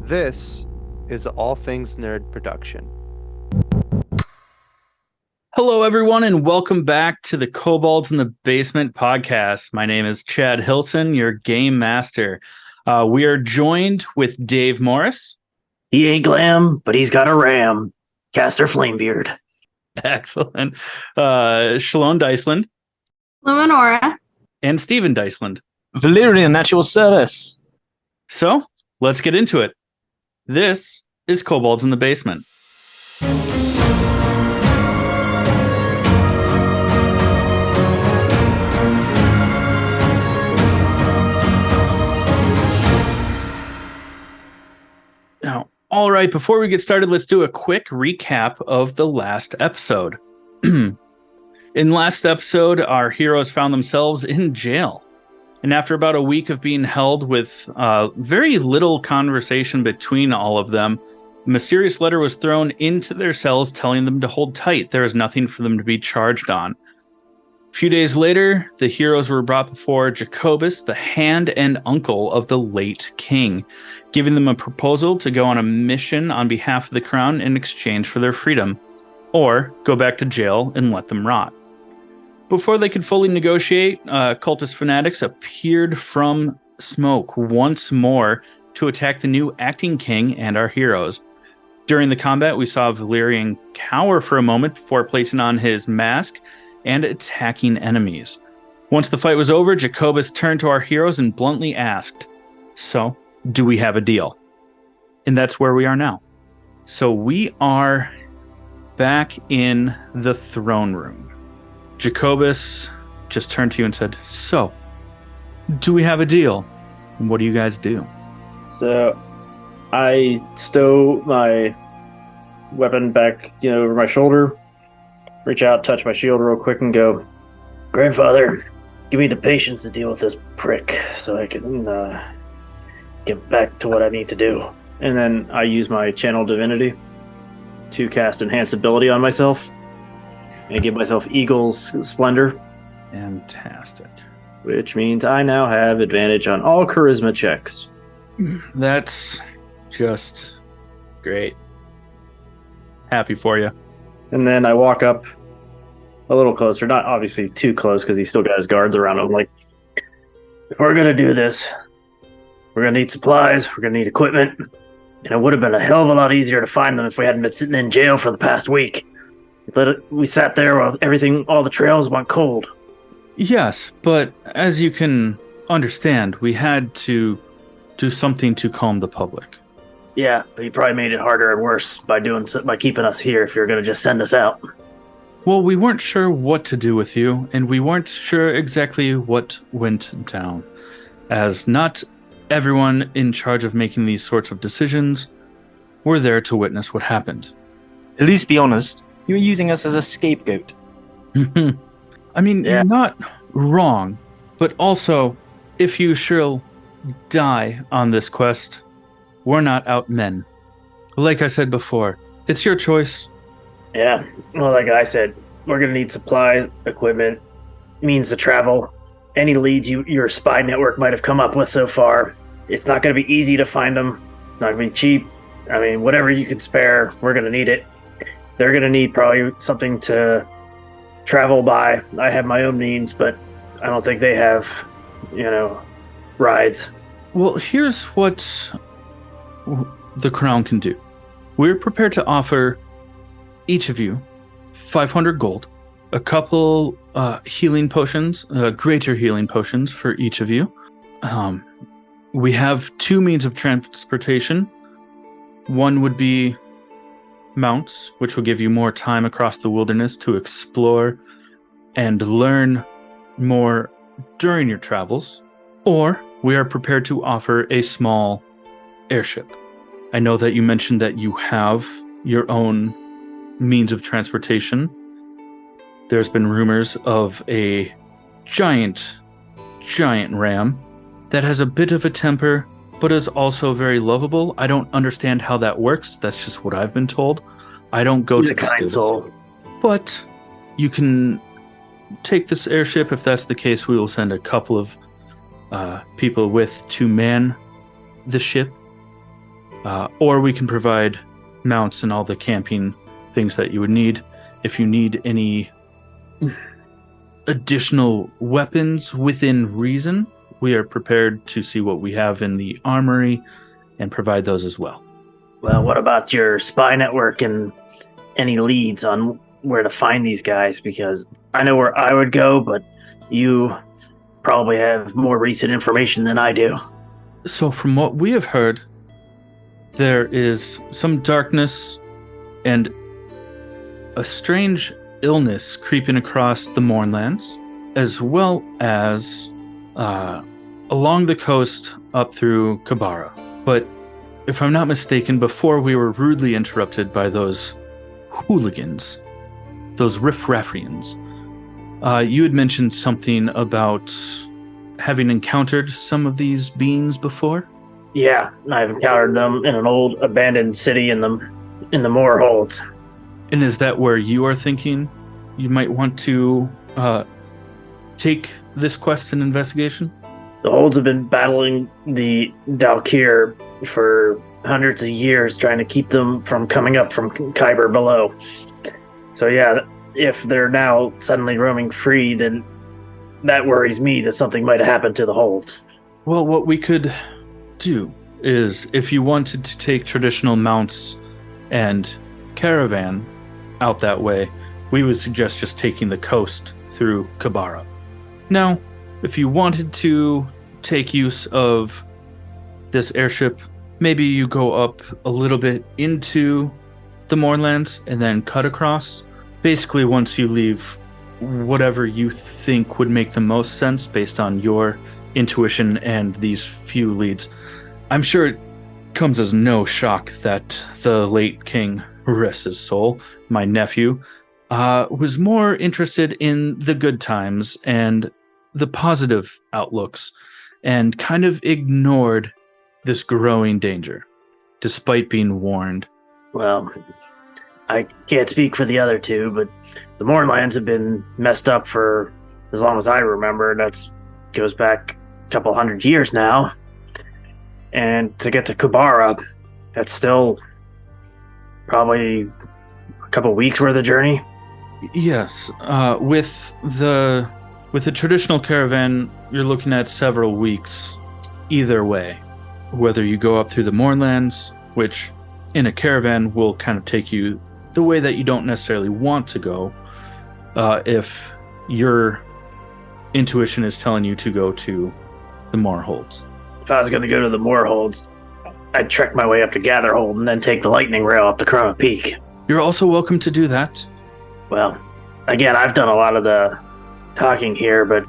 This is All Things Nerd Production. Hello, everyone, and welcome back to the Kobolds in the Basement podcast. My name is Chad Hillson, your game master. We are joined with Dave Morris. He ain't glam, but he's got a ram. Caster Flamebeard. Excellent. Schaloan Dysland. Luminora. And Steven Dysland. Valerian, at your service. So, let's get into it. This is Kobolds in the Basement. Now, all right, before we get started, let's do a quick recap of the last episode. In last episode, our heroes found themselves in jail. And after about a week of being held with very little conversation between all of them, a mysterious letter was thrown into their cells telling them to hold tight. There is nothing for them to be charged on. A few days later, the heroes were brought before Jacobus, the hand and uncle of the late king, giving them a proposal to go on a mission on behalf of the crown in exchange for their freedom, or go back to jail and let them rot. Before they could fully negotiate, cultist fanatics appeared from smoke once more to attack the new acting king and our heroes. During the combat, we saw Valerian cower for a moment before placing on his mask and attacking enemies. Once the fight was over, Jacobus turned to our heroes and bluntly asked, "So, do we have a deal?" And that's where we are now. So we are back in the throne room. Jacobus just turned to you and said, "So, do we have a deal? And what do you guys do?" So, I stow my weapon back, over my shoulder, reach out, touch my shield real quick, and go, "Grandfather, give me the patience to deal with this prick so I can get back to what I need to do." And then I use my channel divinity to cast enhance ability on myself and give myself Eagle's Splendor. Fantastic. Which means I now have advantage on all charisma checks. That's just great. Happy for you. And then I walk up a little closer, not obviously too close because he's still got his guards around him. Like, if we're going to do this, we're going to need supplies, we're going to need equipment, and it would have been a hell of a lot easier to find them if we hadn't been sitting in jail for the past week. We sat there while all the trails went cold. Yes, but as you can understand, we had to do something to calm the public. Yeah, but you probably made it harder and worse by keeping us here if you're going to just send us out. Well, we weren't sure what to do with you, and we weren't sure exactly what went down, as not everyone in charge of making these sorts of decisions were there to witness what happened. At least be honest. You were using us as a scapegoat. I mean, Yeah. You're not wrong, but also, if you shall die on this quest, we're not out men. Like I said before, it's your choice. Yeah, well, like I said, we're going to need supplies, equipment, means to travel, any leads your spy network might have come up with so far. It's not going to be easy to find them. It's not going to be cheap. I mean, whatever you can spare, we're going to need it. They're going to need probably something to travel by. I have my own means, but I don't think they have, rides. Well, here's what the crown can do. We're prepared to offer each of you 500 gold, a couple healing potions, greater healing potions for each of you. We have two means of transportation. One would be mounts, which will give you more time across the wilderness to explore and learn more during your travels. Or we are prepared to offer a small airship. I know that you mentioned that you have your own means of transportation. There's been rumors of a giant ram that has a bit of a temper, but is also very lovable. I don't understand how that works. That's just what I've been told. I don't go He's to a the kind stable. soul. But you can take this airship. If that's the case, we will send a couple of people to man the ship. Or we can provide mounts and all the camping things that you would need. If you need any additional weapons within reason, we are prepared to see what we have in the armory and provide those as well. Well, what about your spy network and any leads on where to find these guys? Because I know where I would go, but you probably have more recent information than I do. So from what we have heard, there is some darkness and a strange illness creeping across the Mournlands, as well as along the coast up through Kabara. But if I'm not mistaken, before we were rudely interrupted by those hooligans, those riffraffians, you had mentioned something about having encountered some of these beings before? Yeah, I've encountered them in an old abandoned city in the Moorholds. And is that where you are thinking you might want to take this quest and investigation? The Holds have been battling the Dalkir for hundreds of years, trying to keep them from coming up from Kyber below. So yeah, if they're now suddenly roaming free, then that worries me that something might have happened to the Holds. Well, what we could do is, if you wanted to take traditional mounts and caravan out that way, we would suggest just taking the coast through Kabara. Now, if you wanted to take use of this airship, maybe you go up a little bit into the Mournlands and then cut across. Basically, once you leave, whatever you think would make the most sense based on your intuition and these few leads. I'm sure it comes as no shock that the late king, rest his soul, my nephew, was more interested in the good times and the positive outlooks, and kind of ignored this growing danger, despite being warned. Well, I can't speak for the other two, but the Mournlands have been messed up for as long as I remember. That goes back a couple hundred years now. And to get to Kabara, that's still probably a couple weeks worth of journey. Yes, with the traditional caravan, you're looking at several weeks either way. Whether you go up through the Mournlands, which in a caravan will kind of take you the way that you don't necessarily want to go, if your intuition is telling you to go to the Moorholds. If I was going to go to the Moorholds, I'd trek my way up to Gatherhold and then take the lightning rail up to Chroma Peak. You're also welcome to do that. Well, again, I've done a lot of the talking here, but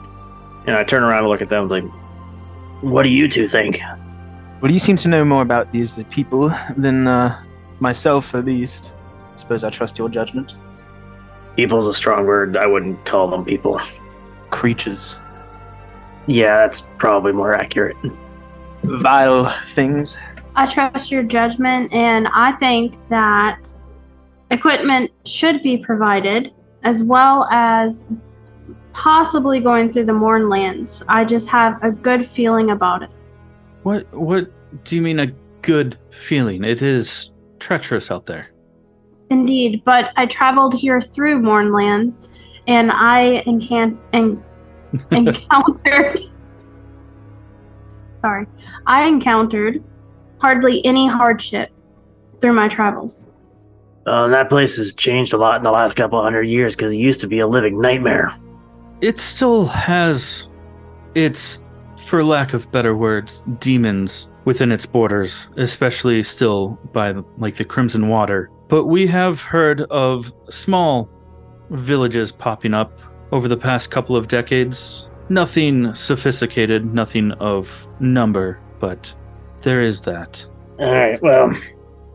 I turn around and look at them and like, what do you two think? Well, you seem to know more about these people than myself, at least. I suppose I trust your judgment. People's a strong word. I wouldn't call them people. Creatures. Yeah, that's probably more accurate. Vile things. I trust your judgment, and I think that equipment should be provided, as well as possibly going through the Mournlands. I just have a good feeling about it. What do you mean a good feeling? It is treacherous out there. Indeed, but I traveled here through Mournlands, and I encountered hardly any hardship through my travels. That place has changed a lot in the last couple hundred years because it used to be a living nightmare. It still has its, for lack of better words, demons within its borders, especially still by the Crimson Water. But we have heard of small villages popping up over the past couple of decades. Nothing sophisticated, nothing of number, but there is that. Alright, well,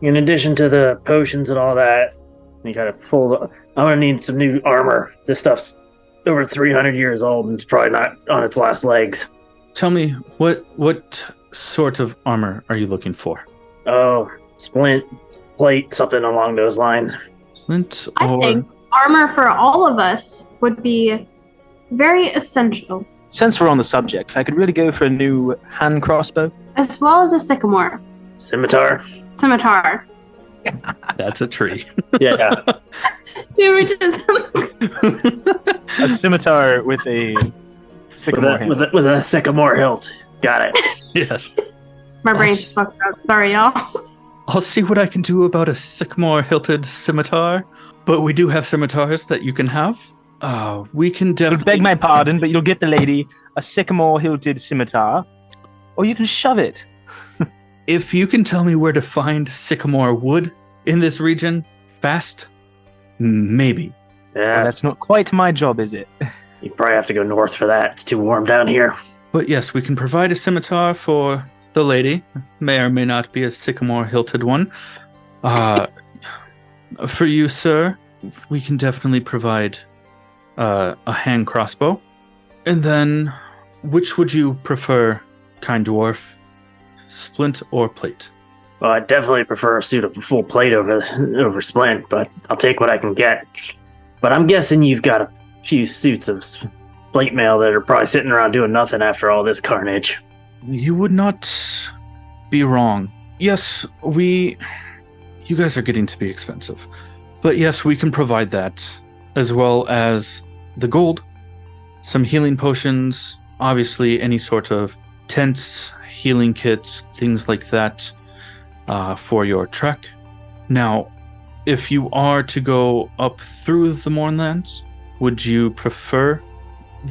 in addition to the potions and all that, he kind of pulls up. I'm going to need some new armor. This stuff's over 300 years old and it's probably not on its last legs. Tell me, what sort of armor are you looking for? Oh, splint, plate, something along those lines. Splint I think armor for all of us would be very essential. Since we're on the subject, I could really go for a new hand crossbow. As well as a sycamore. Scimitar? Scimitar. That's a tree. Yeah. Dude, we just A scimitar with a sycamore hilt. with a sycamore hilt. Got it. Yes. my brain's fucked up. Sorry, y'all. I'll see what I can do about a sycamore hilted scimitar, but we do have scimitars that you can have. We can I definitely beg my pardon, but you'll get the lady a sycamore hilted scimitar, or you can shove it. If you can tell me where to find sycamore wood in this region fast, maybe. Yeah, Well, that's not quite my job, is it? you probably have to go north for that. It's too warm down here. But yes, we can provide a scimitar for the lady. May or may not be a sycamore hilted one. For you, sir, we can definitely provide a hand crossbow. And then, which would you prefer, kind dwarf? Splint or plate? Well, I definitely prefer a suit of full plate over splint, but I'll take what I can get. But I'm guessing you've got a few suits of plate mail that are probably sitting around doing nothing after all this carnage. You would not be wrong. Yes, you guys are getting to be expensive. But yes, we can provide that, as well as the gold, some healing potions, obviously any sort of tents, healing kits, things like that for your trek. Now, if you are to go up through the Mournlands, would you prefer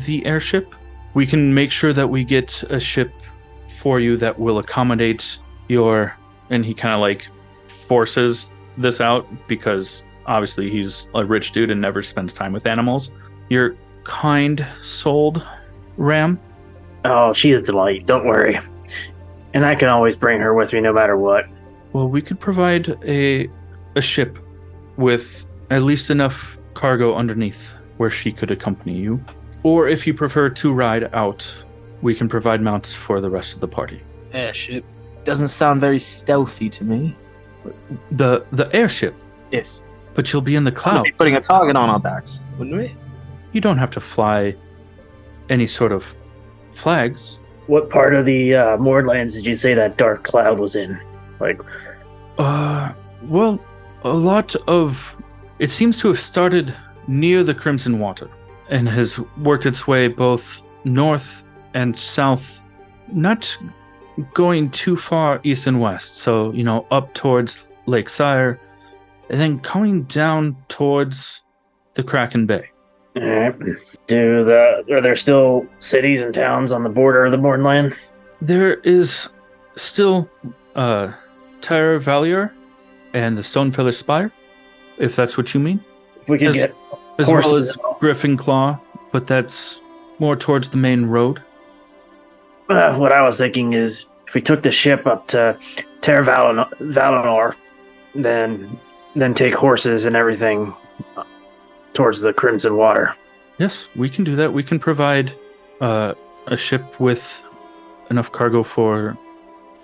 the airship? We can make sure that we get a ship for you that will accommodate your... And he kind of like forces this out because obviously he's a rich dude and never spends time with animals. Your kind-souled ram. Oh, she's a delight. Don't worry. And I can always bring her with me no matter what. Well, we could provide a ship with at least enough cargo underneath where she could accompany you. Or if you prefer to ride out, we can provide mounts for the rest of the party. Airship doesn't sound very stealthy to me. The airship, Yes. but you'll be in the We'll clouds. be putting a target on our backs, wouldn't we? You don't have to fly any sort of flags. What part of the Mournlands did you say that dark cloud was in? Like, Well, a lot of... It seems to have started near the Crimson Water and has worked its way both north and south, not going too far east and west. So, up towards Lake Sire, and then coming down towards the Kraken Bay. are there still cities and towns on the border of the Mournland? There is still Tyre Valier and the Stonefeather Spire, if that's what you mean. If we could As- get As well horses. as Griffin Claw, but that's more towards the main road. What I was thinking is, if we took the ship up to Terra Valinor, then take horses and everything towards the Crimson Water. Yes, we can do that. We can provide a ship with enough cargo for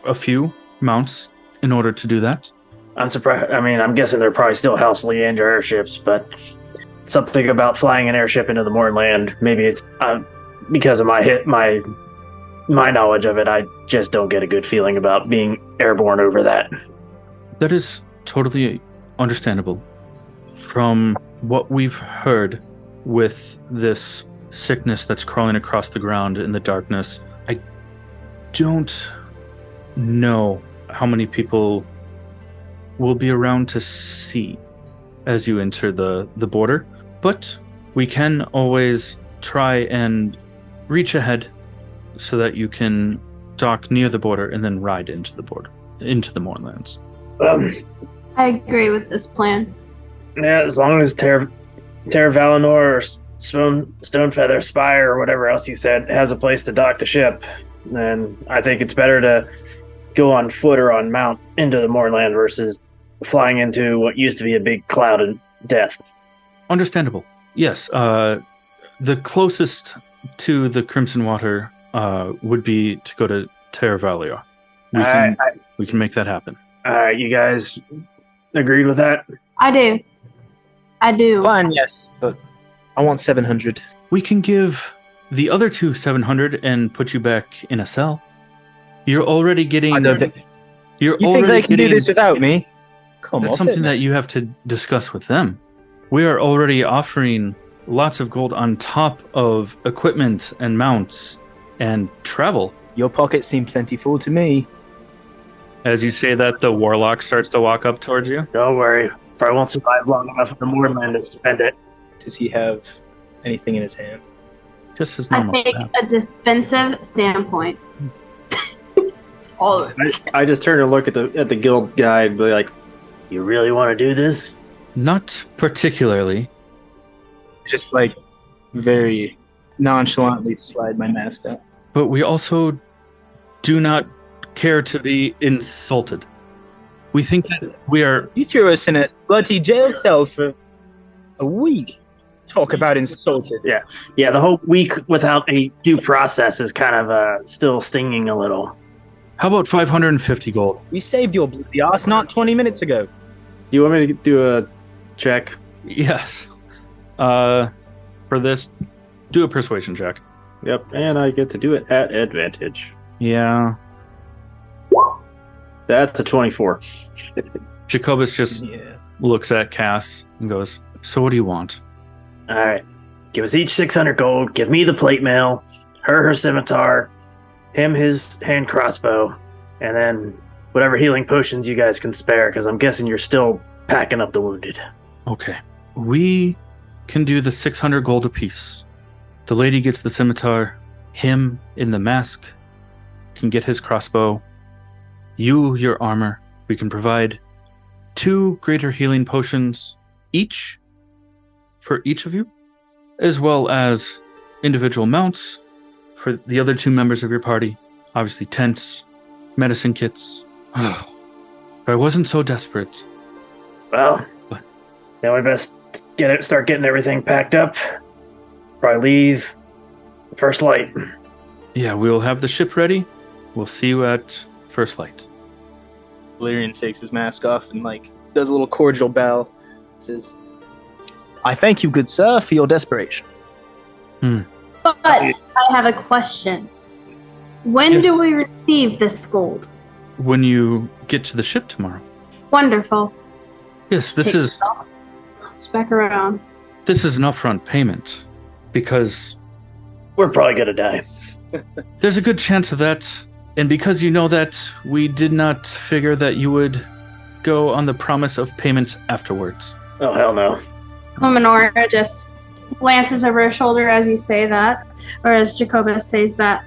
a few mounts in order to do that. I'm surprised. I mean, I'm guessing they're probably still House Leander airships, but something about flying an airship into the Mournland. Maybe it's because of my knowledge of it. I just don't get a good feeling about being airborne over that. That is totally understandable. From what we've heard with this sickness that's crawling across the ground in the darkness, I don't know how many people will be around to see as you enter the border, but we can always try and reach ahead so that you can dock near the border and then ride into the border, into the Mournlands. I agree with this plan. Yeah, as long as Terra Valinor or Stonefeather Spire or whatever else you said has a place to dock the ship, then I think it's better to go on foot or on mount into the Mournland versus flying into what used to be a big cloud of death. Understandable. Yes. The closest to the Crimson Water would be to go to Terra Valia. We can make that happen. You guys agreed with that? I do. Fine, yes, but I want 700. We can give the other two 700 and put you back in a cell. You're already getting... I don't think You're You think already they can do getting- this without me? Come That's on. something that you have to discuss with them. We are already offering lots of gold on top of equipment and mounts and travel. Your pockets seem plentiful to me. As you say that, the warlock starts to walk up towards you. Don't worry. Probably won't survive long enough in the Mournland to spend it. Does he have anything in his hand? Just his I normal take staff. a defensive standpoint. All of it. I just turn and look at the guild guy and be like, "You really want to do this?" Not particularly. Just like very nonchalantly slide my mask out. But we also do not care to be insulted. We think that we are. You threw us in a bloody jail cell for a week. Talk about insulted. Yeah, the whole week without a due process is kind of still stinging a little. How about 550 gold? We saved your bloody ass not 20 minutes ago. Do you want me to do a check? Yes. For this, do a persuasion check. Yep, and I get to do it at advantage. Yeah. That's a 24. Jacobus just Yeah. looks at Cass and goes, "So what do you want?" All right, give us each 600 gold. Give me the plate mail, her scimitar, him his hand crossbow, and then whatever healing potions you guys can spare, because I'm guessing you're still packing up the wounded. Okay. We can do the 600 gold apiece. The lady gets the scimitar. Him in the mask can get his crossbow. You, your armor. We can provide 2 greater healing potions each for each of you, as well as individual mounts for the other 2 members of your party. Obviously, tents, medicine kits. If I wasn't so desperate. Well, now we best start getting everything packed up. Probably leave first light. Yeah, we'll have the ship ready. We'll see you at first light. Valerian takes his mask off and like does a little cordial bow. Says, "I thank you, good sir, for your desperation." But I have a question. When Yes. do we receive this gold? When you get to the ship tomorrow. Wonderful. Yes, this is It's back around. an upfront payment because We're probably gonna die. there's a good chance of that. And because you know that, we did not figure that you would go on the promise of payment afterwards. Oh hell no. Luminora just glances over her shoulder as you say that, or as Jacobus says that,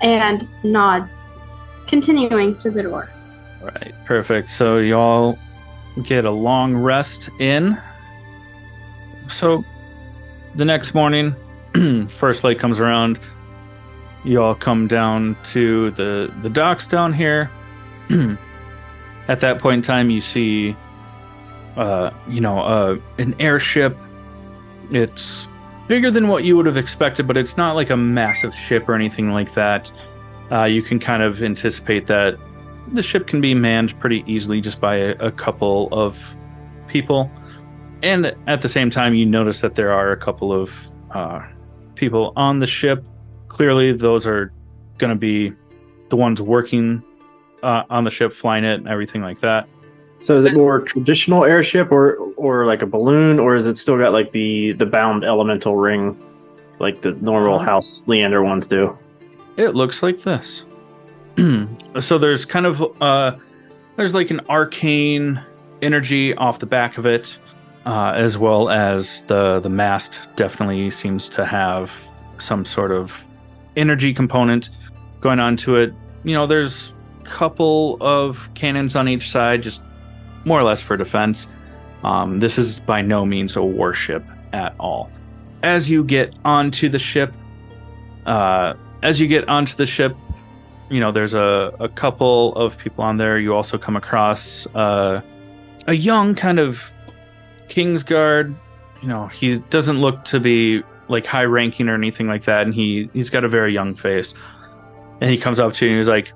and nods, continuing to the door. Right, perfect. So y'all get a long rest in. So the next morning, first light comes around. You all come down to the docks down here. At that point in time, you see, an airship. It's bigger than what you would have expected, but it's not like a massive ship or anything like that. You can kind of anticipate that the ship can be manned pretty easily just by a couple of people. And at the same time, you notice that there are a couple of people on the ship. Clearly, those are going to be the ones working on the ship, flying it, and everything like that. So is it more traditional airship or like a balloon, or is it still got like the bound elemental ring like the normal House Leander ones do? It looks like this. So there's kind of there's like an arcane energy off the back of it, as well as the mast definitely seems to have some sort of energy component going on to it. There's a couple of cannons on each side, just more or less for defense. This is by no means a warship at all. As you get onto the ship, there's a couple of people on there. You also come across a young kind of Kingsguard. He doesn't look to be like high ranking or anything like that, and he's got a very young face. And he comes up to you and he's like,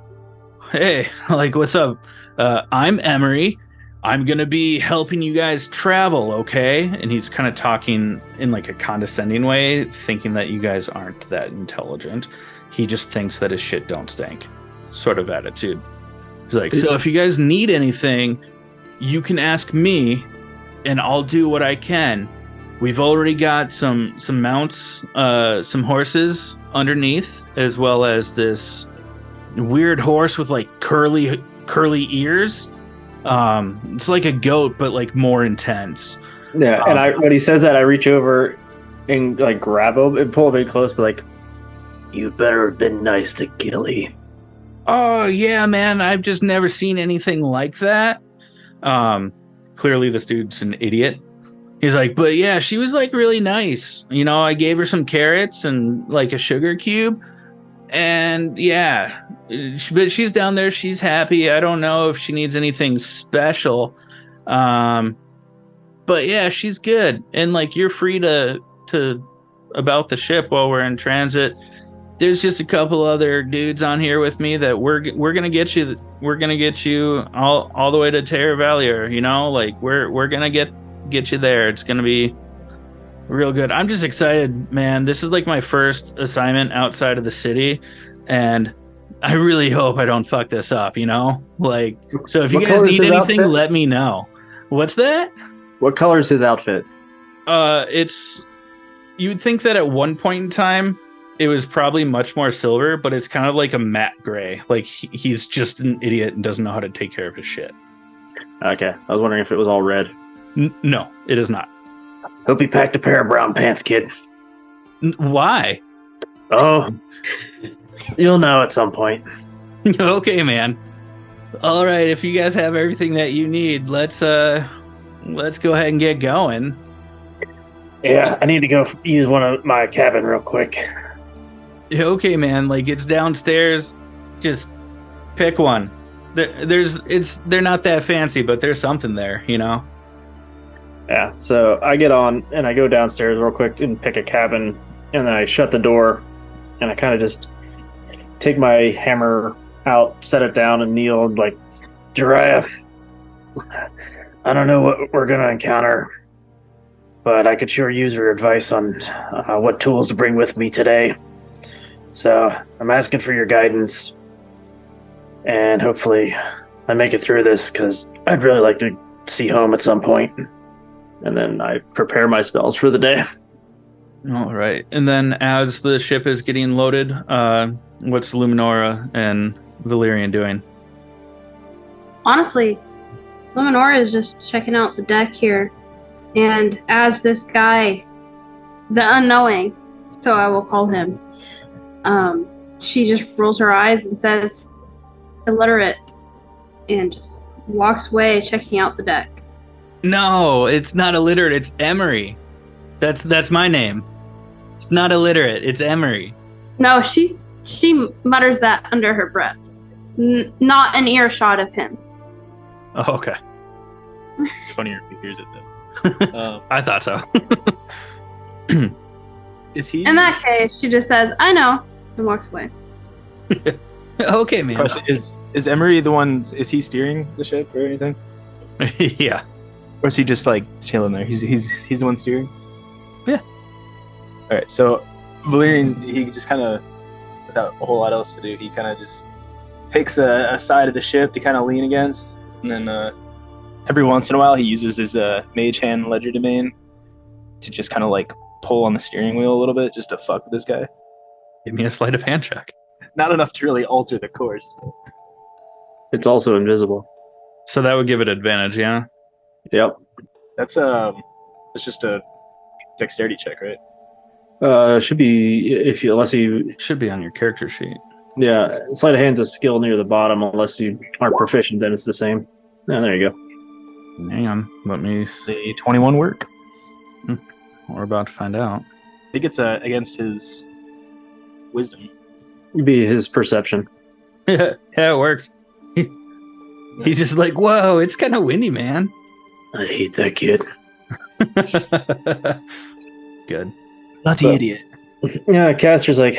"Hey, like, what's up? I'm Emery. I'm gonna be helping you guys travel, okay?" And he's kind of talking in like a condescending way, thinking that you guys aren't that intelligent. He just thinks that his shit don't stink, sort of attitude. He's like, so if you guys need anything, you can ask me, and I'll do what I can. We've already got some mounts, some horses underneath, as well as this weird horse with like curly ears. It's like a goat, but like more intense. Yeah, and when he says that, I reach over and like grab him and pull him in close, but like, you better have been nice to Gilly. Oh yeah, man, I've just never seen anything like that. Clearly this dude's an idiot. He's like, but yeah, she was like really nice. You know, I gave her some carrots and like a sugar cube. And yeah, but she's down there. She's happy. I don't know if she needs anything special. But yeah, she's good. And like, you're free to about the ship while we're in transit. There's just a couple other dudes on here with me that we're gonna get you. We're gonna get you all the way to Terra Valier. You know, like we're gonna get you there. It's gonna be real good. I'm just excited, man. This is like my first assignment outside of the city, and I really hope I don't fuck this up. You know, like, so if you guys need anything, let me know. What's that? What color is his outfit? It's. You'd think that at one point in time it was probably much more silver, but it's kind of like a matte gray. Like he's just an idiot and doesn't know how to take care of his shit. Okay, I was wondering if it was all red. No, it is not. Hope you packed a pair of brown pants, kid. Why? Oh, you'll know at some point. Okay, man. All right, if you guys have everything that you need, let's go ahead and get going. Yeah, I need to go use one of my cabin real quick. Okay, man. Like, it's downstairs. Just pick one. They're not that fancy, but there's something there, you know. Yeah. So I get on and I go downstairs real quick and pick a cabin, and then I shut the door, and I kind of just take my hammer out, set it down, and kneel and like, Jiraiya, I don't know what we're gonna encounter, but I could sure use your advice on what tools to bring with me today. So I'm asking for your guidance, and hopefully I make it through this, because I'd really like to see home at some point. And then I prepare my spells for the day. All right. And then as the ship is getting loaded, what's Luminora and Valerian doing? Honestly, Luminora is just checking out the deck here. And as this guy, the unknowing, so I will call him, she just rolls her eyes and says, illiterate, and just walks away checking out the deck. No, it's not illiterate. It's Emery. That's my name. It's not illiterate. It's Emery. No, she mutters that under her breath. Not an earshot of him. Oh, okay. It's funnier if he hears it though. I thought so. Is he? In that case, she just says, I know, and walks away. Okay, man. Question is Emery the one? Is he steering the ship or anything? Yeah. Or is he just like chilling there? He's the one steering? Yeah. Alright, so Valerian, he just kind of, without a whole lot else to do, he kind of just picks a side of the ship to kind of lean against, and then every once in a while he uses his mage hand ledger domain to just kind of like pull on the steering wheel a little bit just to fuck with this guy. Give me a sleight of hand check. Not enough to really alter the course. It's also invisible. So that would give it advantage, yeah? Yep. That's just a dexterity check, right? Should be unless you. Should be on your character sheet. Yeah, sleight of hand's a skill near the bottom. Unless you aren't proficient, then it's the same. Yeah, there you go. Hang on. Let me The 21 work. We're about to find out. I think it's against his wisdom. It'd be his perception. Yeah, it works. He's just like, whoa, it's kind of windy, man. I hate that kid. Good. Nutty idiot. Yeah, Caster's like,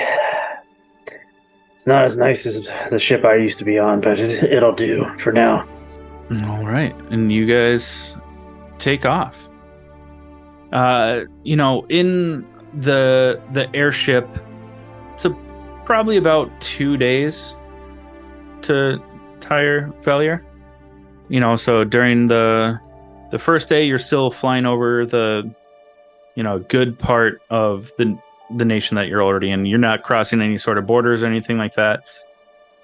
it's not as nice as the ship I used to be on, but it'll do for now. All right, and you guys take off. In the airship, it's probably about 2 days to tire failure. So during the first day, you're still flying over the good part of the nation that you're already in. You're not crossing any sort of borders or anything like that.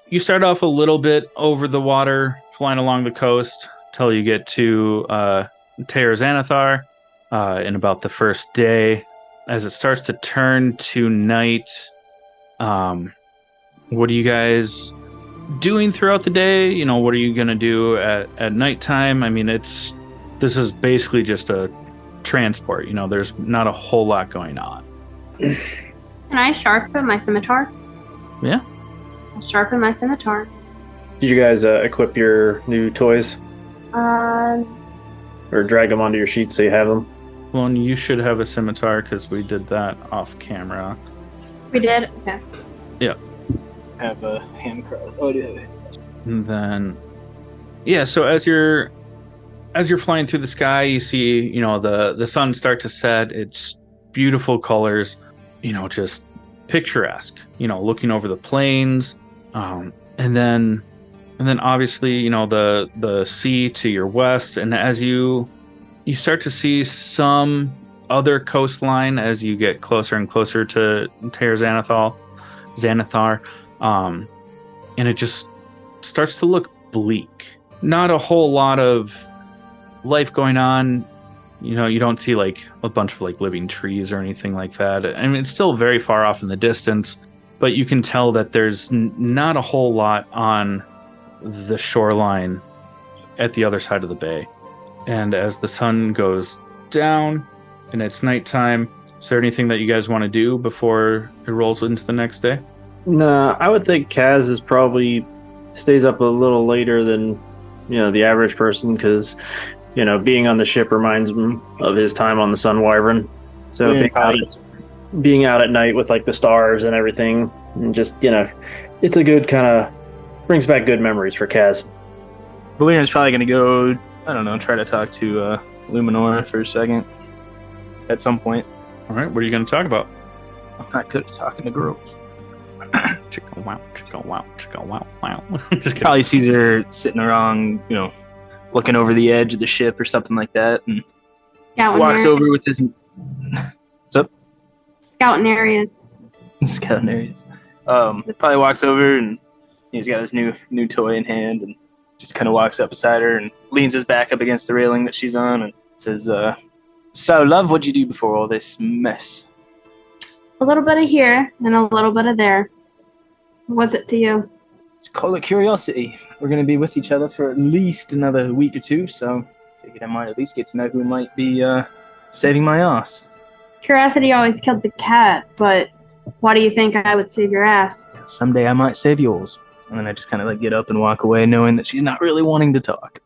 You start off a little bit over the water, flying along the coast till you get to Teir Xanathar. In about the first day, as it starts to turn to night, what are you guys doing throughout the day? What are you going to do at nighttime? I mean, this is basically just a transport. There's not a whole lot going on. Can I sharpen my scimitar? Yeah. I'll sharpen my scimitar. Did you guys equip your new toys? Or drag them onto your sheet so you have them? Well, you should have a scimitar because we did that off camera. We did? Okay. Yeah. Have a hand cross. Oh, yeah. And then, yeah. So as you're flying through the sky, you see, the sun start to set. It's beautiful colors, just picturesque. Looking over the plains, and then obviously, the sea to your west, and as you start to see some other coastline as you get closer and closer to Teir Xanathar, and it just starts to look bleak. Not a whole lot of life going on. You don't see like a bunch of like living trees or anything like that. I mean, it's still very far off in the distance, but you can tell that there's not a whole lot on the shoreline at the other side of the bay. And as the sun goes down and it's nighttime, is there anything that you guys want to do before it rolls into the next day? No, I would think Kaz is probably stays up a little later than the average person because being on the ship reminds him of his time on the Sun Wyvern. So being out at night with like the stars and everything, and just it's a good kind of brings back good memories for Kaz. Valerian's probably going to go, I don't know, try to talk to Luminora for a second at some point. All right, what are you going to talk about? I'm not good at talking to girls. Chicka wow, chicka wow, chicka wow, wow. Just kidding. Probably sees her sitting around, looking over the edge of the ship or something like that, and walks over with his... What's up? Scouting areas. Scouting areas. Probably walks over and he's got his new toy in hand and just kind of walks up beside her and leans his back up against the railing that she's on and says, "So, love, what'd you do before all this mess?" A little bit of here and a little bit of there. What's it to you? Just call it curiosity. We're going to be with each other for at least another week or two, so I figured I might at least get to know who might be saving my ass. Curiosity always killed the cat, but why do you think I would save your ass? Someday I might save yours. And then I just kind of get up and walk away knowing that she's not really wanting to talk.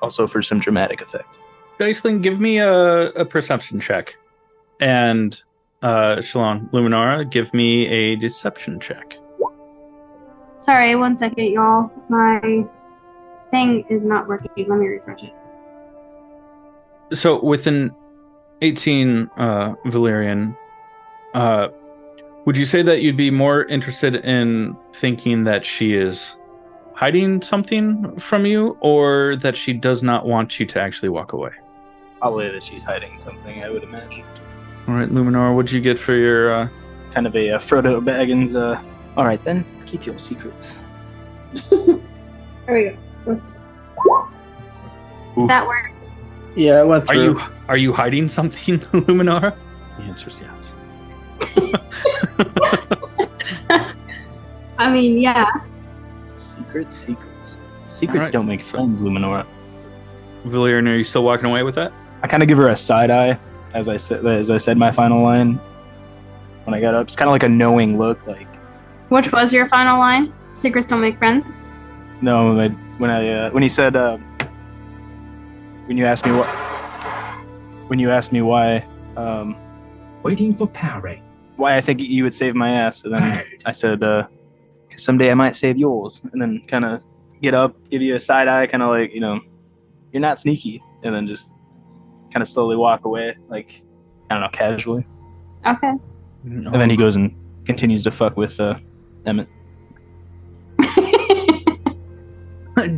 Also for some dramatic effect. Dysland, give me a perception check. And Schaloan, Luminora, give me a deception check. Sorry, 1 second, y'all. My thing is not working. Let me refresh it. So with an 18 Valerian, would you say that you'd be more interested in thinking that she is hiding something from you, or that she does not want you to actually walk away? Probably that she's hiding something, I would imagine. All right, Luminora, what'd you get for your... Kind of a Frodo Baggins, all right then, keep your secrets. There we go. Oof. That worked. Yeah, I went through. Are you hiding something, Luminora? The answer is yes. I mean, yeah. Secrets. Secrets right. don't make friends, Luminora. Valerian, are you still walking away with that? I kind of give her a side eye as I said my final line when I got up. It's kind of like a knowing look, like. Which was your final line? Secrets don't make friends? No, when he said when you asked me why Waiting for parry. why I think you would save my ass, and then I said 'cause someday I might save yours, and then kind of get up, give you a side eye, kind of like, you're not sneaky, and then just kind of slowly walk away, like, I don't know, casually. Okay. And then he goes and continues to fuck with Emmett.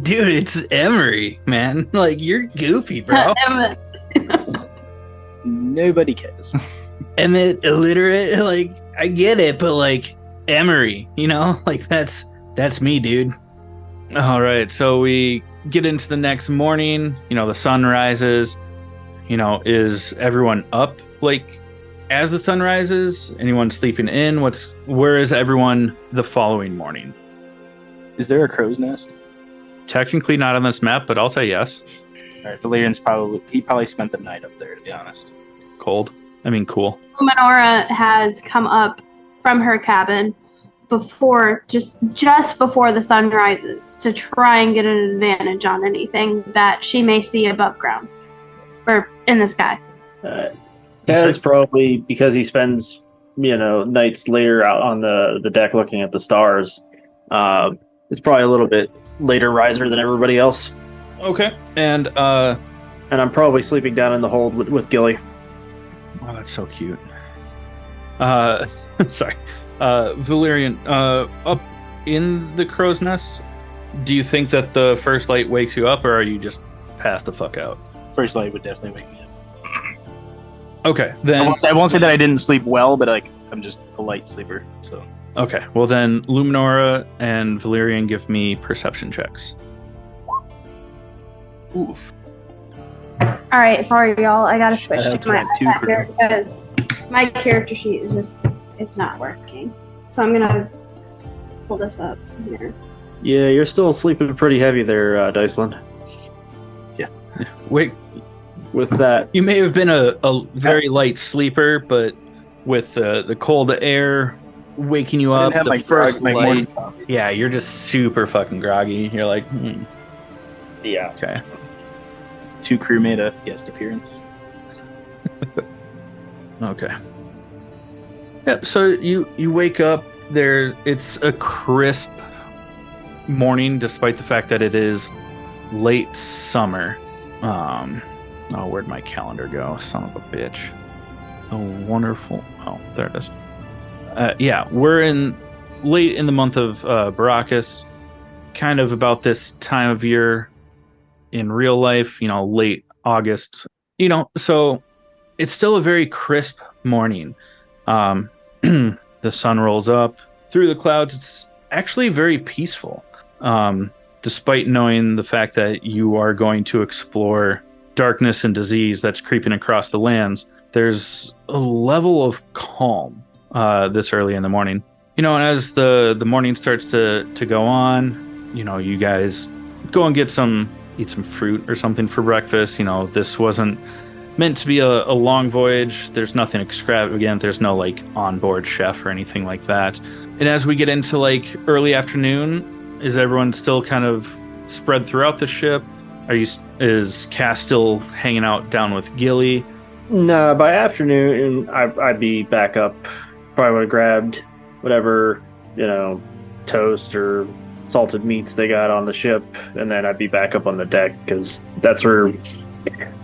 Dude, it's Emery, man. Like, you're goofy, bro. Emmett. Nobody cares. Emmett, illiterate, like, I get it, but like, Emery, you know? Like, that's me, dude. All right, so we get into the next morning, you know, the sun rises, you know, is everyone up, like, as the sun rises? Anyone sleeping in? Where is everyone the following morning? Is there a crow's nest? Technically not on this map, but I'll say yes. All right, Valerian's probably spent the night up there, to be honest. Cold. I mean, cool. Luminora has come up from her cabin before, just before the sun rises, to try and get an advantage on anything that she may see above ground or in the sky. Kaz probably, because he spends, nights later out on the deck looking at the stars, it's probably a little bit later riser than everybody else. Okay. And I'm probably sleeping down in the hold with Gilly. oh, that's so cute. Sorry. Valerian, up in the crow's nest, do you think that the first light wakes you up, or are you just passed the fuck out? First light would definitely wake me up. Okay, then I won't say that I didn't sleep well, but like I'm just a light sleeper. So okay, well then Luminora and Valerian give me perception checks. Oof. All right, sorry y'all. I gotta switch have to my 22 iPad crew. here because my character sheet is it's not working. So I'm gonna pull this up here. Yeah, you're still sleeping pretty heavy there, Dysland. Wait, With that, you may have been a very light sleeper, but with the cold air waking you I up, didn't have the my first my light, morning coffee. yeah, you're just super fucking groggy. You're like, yeah. okay. 2 crew made a guest appearance. Okay. Yep. So you wake up there. It's a crisp morning, despite the fact that it is late summer. Oh, where'd my calendar go? Son of a bitch. A wonderful. Oh, there it is. Yeah, we're late in the month of Baracus, kind of about this time of year in real life. Late August. So it's still a very crisp morning. The sun rolls up through the clouds. It's actually very peaceful, despite knowing the fact that you are going to explore darkness and disease that's creeping across the lands. There's a level of calm this early in the morning. And as the morning starts to go on, you guys go and eat some fruit or something for breakfast. This wasn't meant to be a long voyage. There's nothing extravagant. There's no onboard chef or anything like that. And as we get into early afternoon, is everyone still kind of spread throughout the ship? Is Cass still hanging out down with Gilly? No, by afternoon, I'd be back up. Probably would have grabbed whatever, toast or salted meats they got on the ship, and then I'd be back up on the deck, because that's where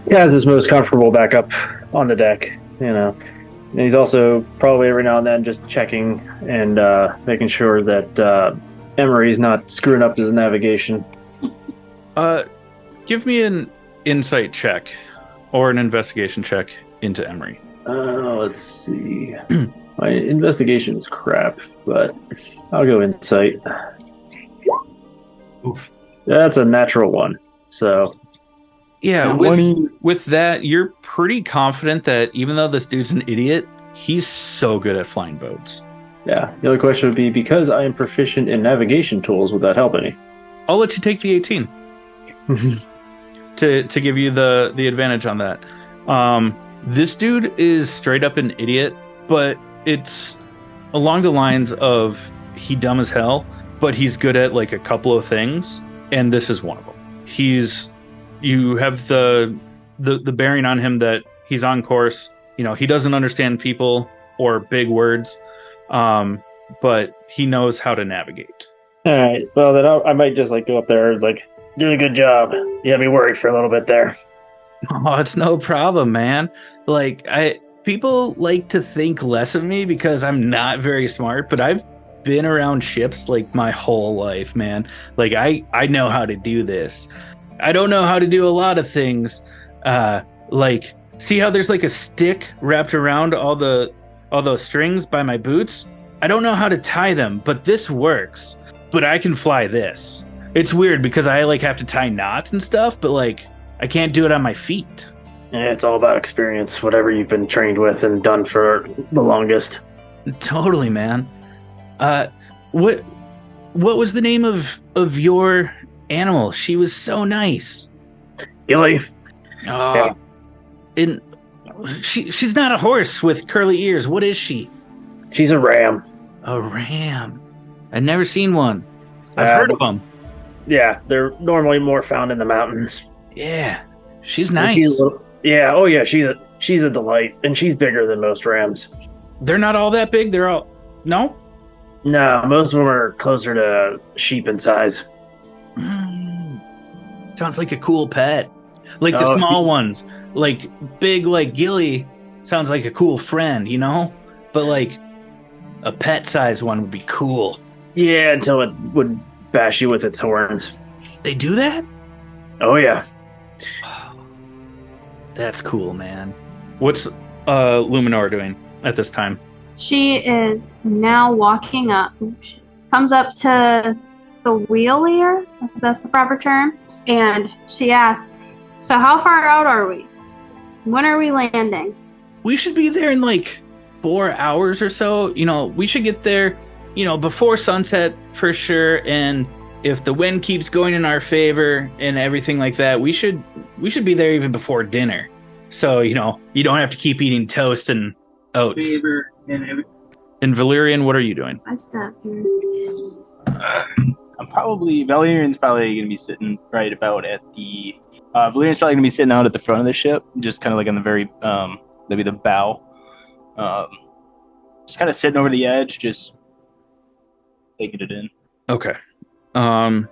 Kaz is most comfortable, back up on the deck, And he's also probably every now and then just checking and making sure that Emery's not screwing up his navigation. Give me an insight check or an investigation check into Emery. Let's see. My investigation is crap, but I'll go insight. Oof. That's a natural one. So Yeah, with that, you're pretty confident that even though this dude's an idiot, he's so good at flying boats. yeah, the other question would be, because I am proficient in navigation tools, would that help any? I'll let you take the 18 to give you the advantage on that. This dude is straight up an idiot, but it's along the lines of he dumb as hell, but he's good at a couple of things, and this is one of them. You have the bearing on him that he's on course. He doesn't understand people or big words, but he knows how to navigate. All right. Well, then I might just go up there and doing a good job. You had me worried for a little bit there. Oh, it's no problem, man. People like to think less of me because I'm not very smart, but I've been around ships like my whole life, man. Like I know how to do this. I don't know how to do a lot of things. Like see how there's like a stick wrapped around all those strings by my boots? I don't know how to tie them, but this works. But I can fly this. It's weird because I like have to tie knots and stuff, but like I can't do it on my feet. Yeah, it's all about experience, whatever you've been trained with and done for the longest. Totally, man. What was the name of your animal? She was so nice. Gilly. Oh, and she's not a horse with curly ears. What is she? She's a ram. A ram. I've never seen one. I've heard of them. Yeah, they're normally more found in the mountains. Yeah, she's And nice. She's a delight, and she's bigger than most rams. They're not all that big. They're all no. No, most of them are closer to sheep in size. Sounds like a cool pet. Like the small ones. Like big like Gilly sounds like a cool friend, you know? But like a pet size one would be cool. Yeah, until it would bash you with its horns. They do that? Oh yeah. That's cool, man. What's Luminora doing at this time? She is now walking up. She comes up to the wheel ear, if that's the proper term, and she asks, "So how far out are we? When are we landing?" We should be there in like 4 hours or so. You know, we should get there, you know, before sunset for sure. And if the wind keeps going in our favor and everything like that, we should be there even before dinner. So, you know, you don't have to keep eating toast and oats. And Valerian, what are you doing? I stop here. Valerian's probably going to be sitting right about at the. Valerian's probably going to be sitting out at the front of the ship, just kind of like on the very, maybe the bow. Just kind of sitting over the edge, just taking it in. Okay. I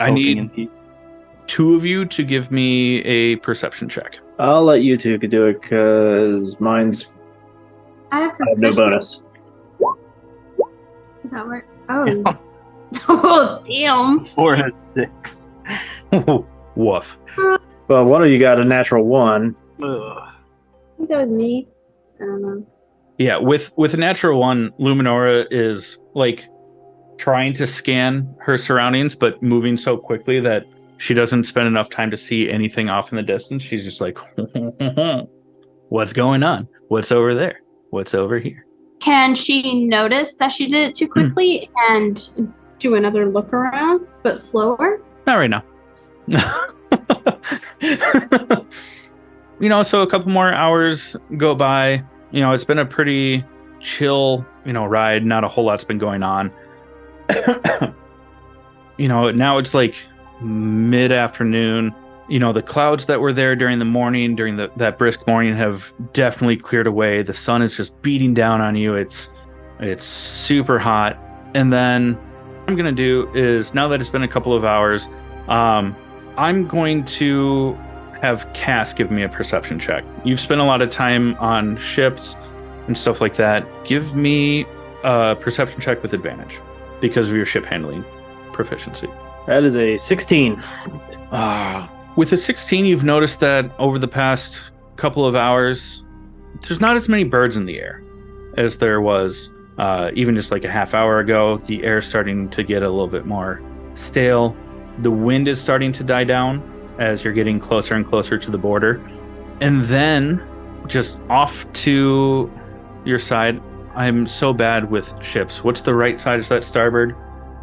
need 2 of you to give me a perception check. I'll let you two do it because mine's I have no bonus. Does that work? Oh. Oh, damn. 4 and a 6. Woof. Well, one of you got a natural 1. Ugh. I think that was me. I don't know. Yeah, with a natural 1, Luminora is like trying to scan her surroundings, but moving so quickly that she doesn't spend enough time to see anything off in the distance. She's just like, what's going on? What's over there? What's over here? Can she notice that she did it too quickly and do another look around, but slower? Not right now. You know, so a couple more hours go by. You know, it's been a pretty chill, you know, ride. Not a whole lot's been going on. You know, now it's like mid-afternoon. You know, the clouds that were there during the morning, during that brisk morning, have definitely cleared away. The sun is just beating down on you. It's super hot. And then what I'm going to do is, now that it's been a couple of hours, I'm going to have Cass give me a perception check. You've spent a lot of time on ships and stuff like that. Give me a perception check with advantage because of your ship handling proficiency. That is a 16. With a 16, you've noticed that over the past couple of hours, there's not as many birds in the air as there was even just like a half hour ago. The air's starting to get a little bit more stale. The wind is starting to die down as you're getting closer and closer to the border. And then, just off to your side, I'm so bad with ships. What's the right side? Is that starboard?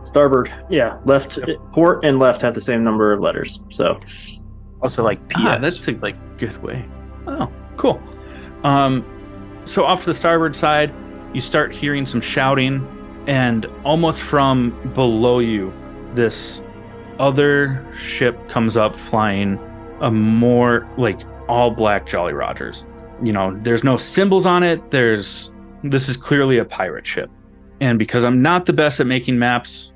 Starboard. Yeah, left. Port and left have the same number of letters. So, Also, like PS. That's a like good way. Oh, cool. So off to the starboard side, you start hearing some shouting, and almost from below you, this other ship comes up flying a more like all black Jolly Rogers. You know, there's no symbols on it. This is clearly a pirate ship. And because I'm not the best at making maps,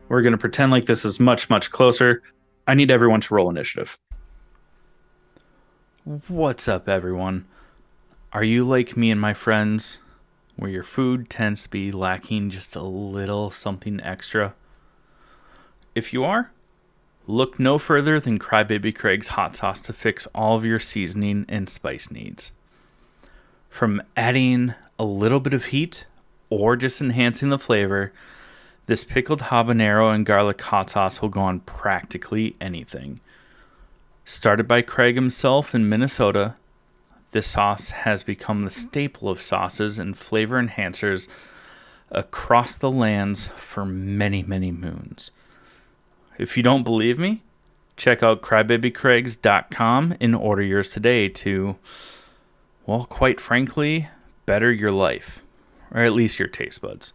we're going to pretend like this is much, much closer. I need everyone to roll initiative. What's up, everyone? Are you like me and my friends? where your food tends to be lacking just a little something extra? If you are, look no further than Crybaby Craig's hot sauce to fix all of your seasoning and spice needs. From adding a little bit of heat or just enhancing the flavor, this pickled habanero and garlic hot sauce will go on practically anything. Started by Craig himself in Minnesota, this sauce has become the staple of sauces and flavor enhancers across the lands for many, many moons. If you don't believe me, check out crybabycraigs.com and order yours today to, well, quite frankly, better your life, or at least your taste buds.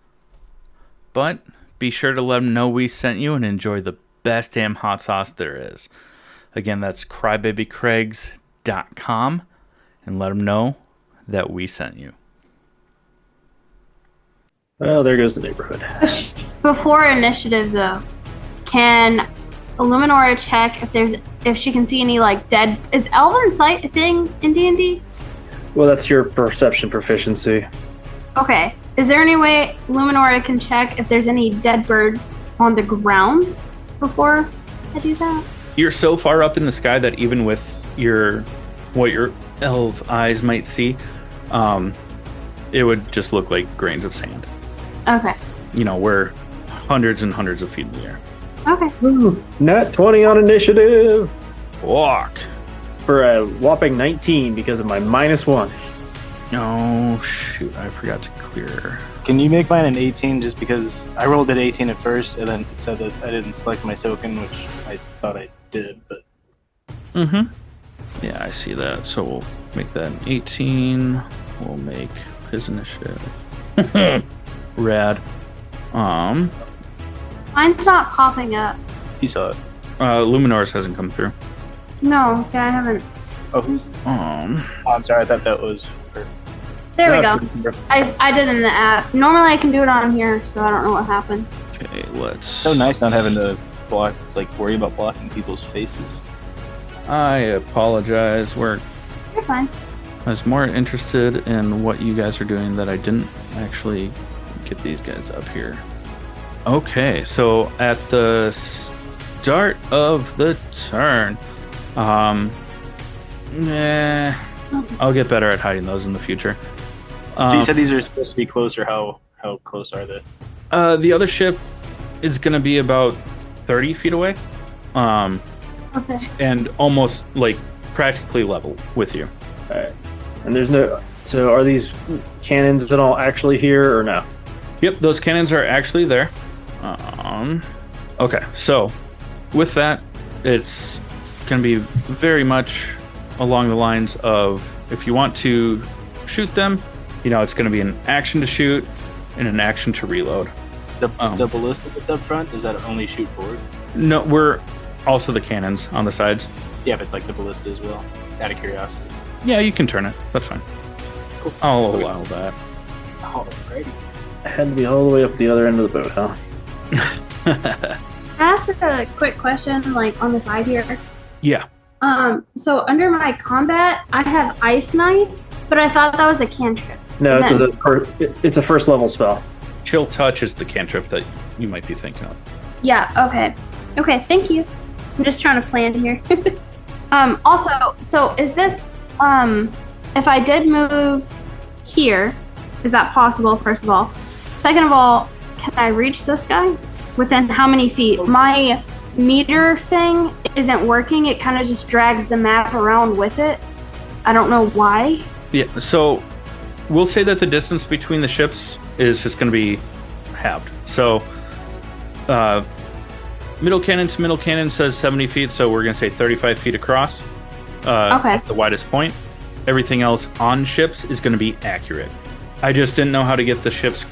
But be sure to let them know we sent you and enjoy the best damn hot sauce there is. Again, that's crybabycraigs.com and let them know that we sent you. Well, there goes the neighborhood. Before initiative, though, can Luminora check if she can see any like dead? Is Elven Sight a thing in D&D? Well, that's your perception proficiency. Okay. Is there any way Luminora can check if there's any dead birds on the ground before I do that? You're so far up in the sky that even with what your elf eyes might see, it would just look like grains of sand. Okay. We're hundreds and hundreds of feet in the air. Okay. Ooh, nat 20 on initiative. Walk. For a whopping 19 because of my -1. Oh, shoot. I forgot to clear. Can you make mine an 18 just because I rolled at 18 at first and then it said that I didn't select my token, which I thought I did, but... Mm-hmm. Yeah, I see that. So we'll make that an 18. We'll make his initiative. Rad. Mine's not popping up. He saw it. Luminora's hasn't come through. No, I haven't. Oh, who's... Oh, I'm sorry, I thought that was her. There we No, go. I did it in the app. Normally I can do it on here, so I don't know what happened. Okay, let's... So nice not having to worry about blocking people's faces. I apologize. You're fine. I was more interested in what you guys are doing that I didn't actually get these guys up here. Okay, so at the start of the turn, I'll get better at hiding those in the future. So you said these are supposed to be closer. How close are they? The other ship is going to be about 30 feet away. Okay. And almost practically level with you. All right. And there's no... So are these cannons at all actually here or no? Yep, those cannons are actually there. Okay, so with that, it's going to be very much along the lines of if you want to shoot them, it's going to be an action to shoot and an action to reload. The ballista that's up front, does that only shoot forward? No, we're also the cannons on the sides. Yeah, but the ballista as well, out of curiosity. Yeah, you can turn it. That's fine. Cool. I'll allow that. Alrighty. I had to be all the way up the other end of the boat, huh? Can I ask a quick question, on the side here? Yeah. So under my combat, I have Ice Knife, but I thought that was a cantrip. No, it's a first level spell. Chill Touch is the cantrip that you might be thinking of. Yeah, okay. Okay, thank you. I'm just trying to plan here. Also, so is this, if I did move here, is that possible, first of all? Second of all, can I reach this guy? Within how many feet? My meter thing isn't working. It kind of just drags the map around with it. I don't know why. Yeah, so we'll say that the distance between the ships is just going to be halved. So middle cannon to middle cannon says 70 feet, so we're going to say 35 feet across. Okay. At the widest point. Everything else on ships is going to be accurate. I just didn't know how to get the ships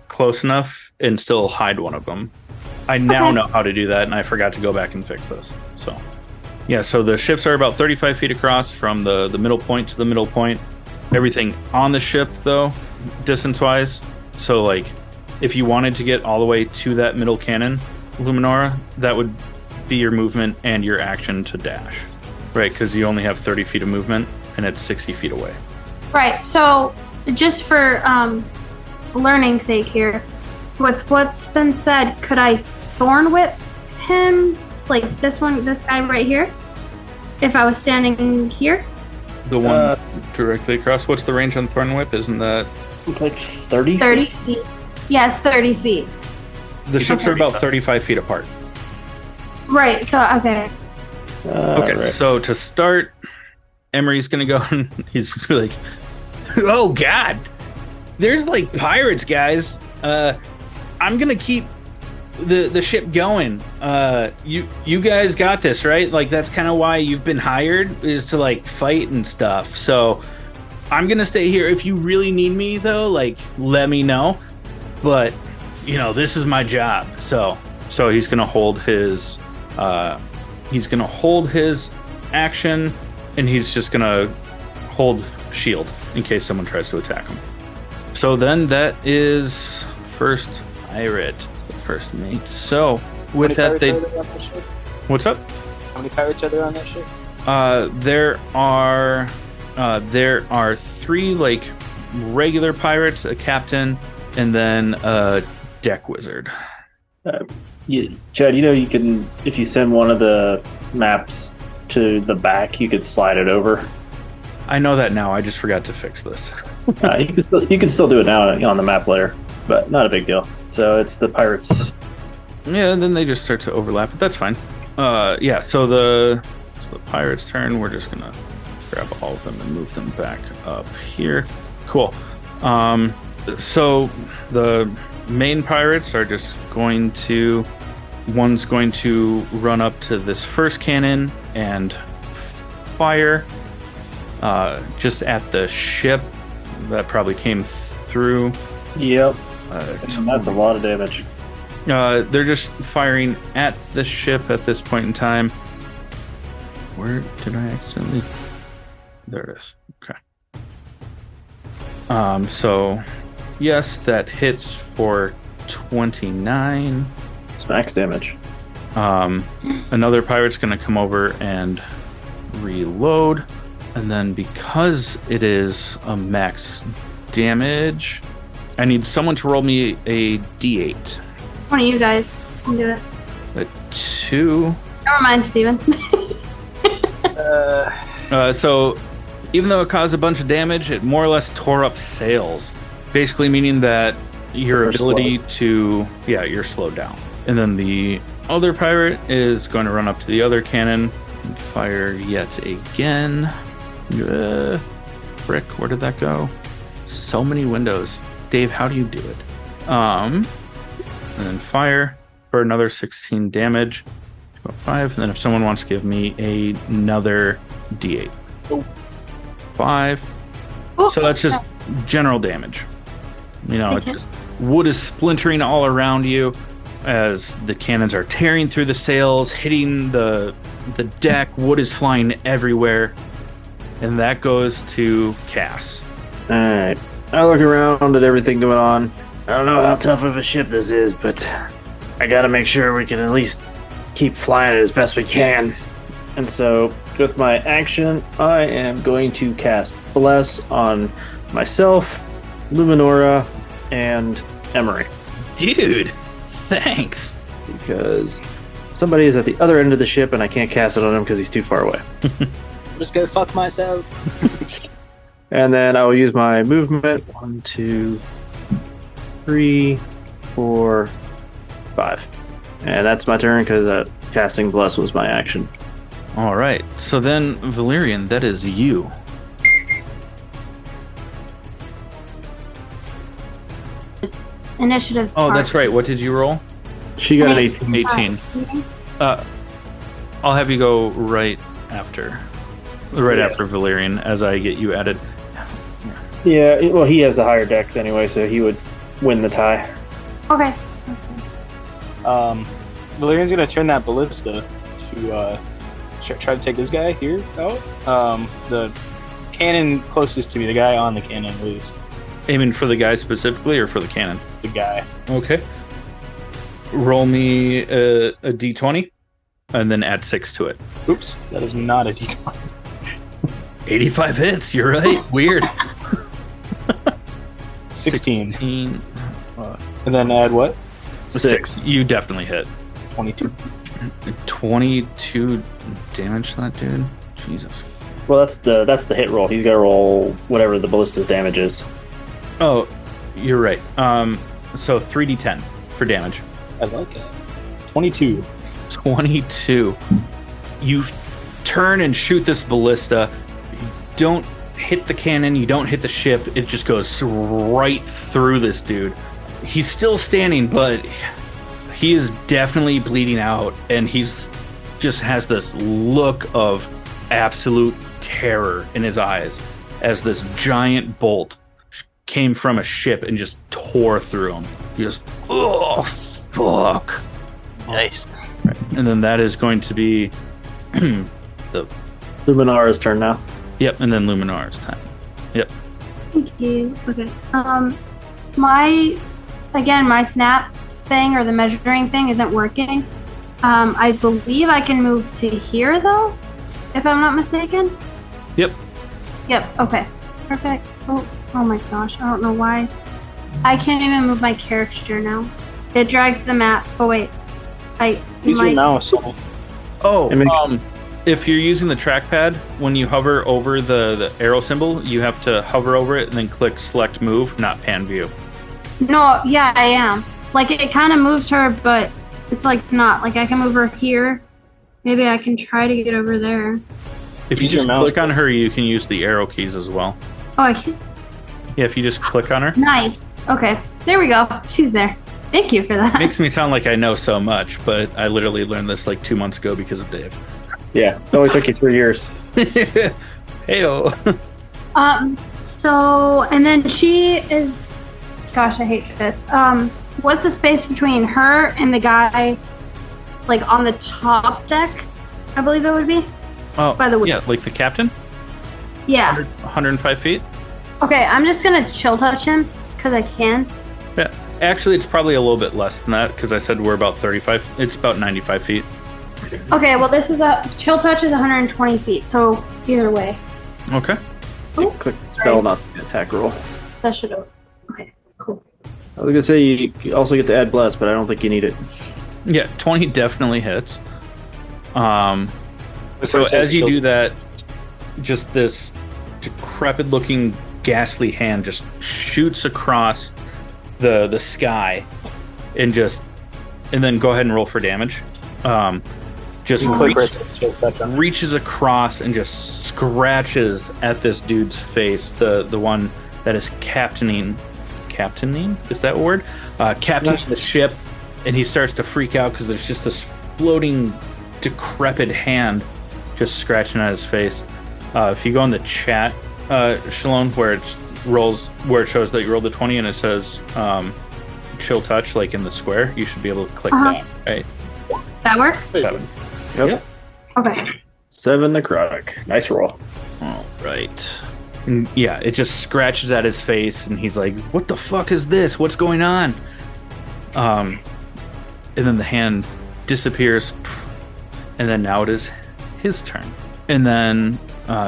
close enough and still hide one of them. I now know how to do that, and I forgot to go back and fix this. So, yeah, so the ships are about 35 feet across from the middle point to the middle point. Everything on the ship, though, distance-wise, so, if you wanted to get all the way to that middle cannon, Luminora, that would be your movement and your action to dash, right? Because you only have 30 feet of movement, and it's 60 feet away. Right, so just for learning sake here, with what's been said, could I thorn whip him, like this guy right here, if I was standing here? The one directly across. What's the range on Thorn Whip? Isn't that... It's like 30 30 feet. Yes, 30 feet. The ships are about 35 feet apart. Right, so, okay. Okay, right. so to start, Emery's going to go and he's gonna be like, oh, God. There's like pirates, guys. I'm going to keep the ship going. You guys got this, right? Like, that's kind of why you've been hired, is to like fight and stuff. So I'm gonna stay here. If you really need me though, like, let me know. But this is my job. So he's gonna hold his action, and he's just gonna hold shield in case someone tries to attack him. So then that is first pirate. First mate. So with that, what's up? How many pirates are there on that ship? There are 3 like regular pirates, a captain, and then a deck wizard. Chad, you can, if you send one of the maps to the back, you could slide it over. I know that now. I just forgot to fix this. You can still do it now on the map layer, but not a big deal. So it's the pirates. Yeah, and then they just start to overlap, but that's fine. Yeah. So the pirates' turn. We're just gonna grab all of them and move them back up here. Cool. So the main pirates are just going to. One's going to run up to this first cannon and fire just at the ship that probably came through. Yep. That's a lot of damage. They're just firing at the ship at this point in time. Where did I accidentally... There it is. Okay. So, yes, that hits for 29. It's max damage. Another pirate's going to come over and reload. And then because it is a max damage, I need someone to roll me a d8. One of you guys can do it. A 2. Never mind, Steven. So even though it caused a bunch of damage, it more or less tore up sails. Basically meaning that your ability to... Yeah, you're slowed down. And then the other pirate is going to run up to the other cannon and fire yet again. Frick, where did that go? So many windows. Dave, how do you do it? And then fire for another 16 damage. 5. And then if someone wants to give me another d8. 5. Oh, So that's just general damage. It's just, wood is splintering all around you as the cannons are tearing through the sails, hitting the deck. Wood is flying everywhere. And that goes to Cass. Alright. I look around at everything going on. I don't know how tough of a ship this is, but I gotta make sure we can at least keep flying it as best we can. And so, with my action, I am going to cast Bless on myself, Luminora, and Emery. Dude, thanks. Because somebody is at the other end of the ship and I can't cast it on him because he's too far away. Just go fuck myself. And then I will use my movement. 1, 2, 3, 4, 5. And that's my turn because casting Bless was my action. All right. So then, Valerian, that is you. Initiative. Oh, part. that's right. What did you roll? She got an 18. 18. I'll have you go right after Valerian as I get you added. Yeah, well, he has the higher dex anyway, so he would win the tie. Okay. Valerian's gonna turn that ballista to try to take this guy here out. The cannon closest to me, the guy on the cannon, at least. Aiming for the guy specifically or for the cannon? The guy. Okay. Roll me a d20 and then add 6 to it. Oops, that is not a d20. 85 hits, you're right. Weird. 16. 16. And then add what? 6. You definitely hit. 22. 22 damage to that dude. Jesus. Well, that's the hit roll. He's got to roll whatever the ballista's damage is. Oh, you're right. So 3d10 for damage. I like it. 22. 22. You turn and shoot this ballista. You don't hit the cannon. You don't hit the ship. It just goes right through this dude. He's still standing, but he is definitely bleeding out, and he's just has this look of absolute terror in his eyes as this giant bolt came from a ship and just tore through him. He goes, oh, fuck. Nice. And then that is going to be the... Luminara's turn now. Yep, and then Luminara's time. Yep. Thank you. Okay. My snap thing or the measuring thing isn't working. I believe I can move to here though, if I'm not mistaken. Yep. Yep. Okay. Perfect. Oh my gosh. I don't know why. I can't even move my character now. It drags the map. Oh wait. Use your mouse. Oh, It makes- if you're using the trackpad, when you hover over the arrow symbol, you have to hover over it and then click select move, not pan view. No, yeah, I am. Like it kind of moves her, but it's like not. Like I can move her here. Maybe I can try to get over there. If you Use your just mouse click on her, you can use the arrow keys as well. Oh, I can. Yeah, if you just click on her. Nice. Okay, there we go. She's there. Thank you for that. Makes me sound like I know so much, but I literally learned this like 2 months ago because of Dave. Yeah, it only took you 3 years. Heyo. So, and then she is, gosh, I hate this. What's the space between her and the guy, like on the top deck? I believe it would be. Oh, By the way. yeah, like the captain? Yeah. 105 feet? Okay, I'm just gonna chill touch him because I can. Yeah. Actually, it's probably a little bit less than that because I said we're about 35. It's about 95 feet. Okay, well, this is a chill touch is 120 feet, so either way. Okay. Oh, Click spell, not the attack roll. that should. Okay, cool. I was gonna say you also get to add bless, but I don't think you need it. Yeah, 20 definitely hits. So as you do that, just this decrepit-looking, ghastly hand just shoots across the sky, and then go ahead and roll for damage. Just click right to the shield touch on. reaches across and just scratches at this dude's face. The one that is captaining, is that a word? Captaining the ship, and he starts to freak out because there's just this floating, decrepit hand just scratching at his face. If you go in the chat, Schaloan, where it shows that you rolled the 20 and it says chill touch, like in the square, you should be able to click that, right? That work? 7. Yep. Okay. 7 necrotic. Nice roll. All right. And yeah, it just scratches at his face, and he's like, "What the fuck is this? What's going on?" And then the hand disappears, and then now it is his turn. And then,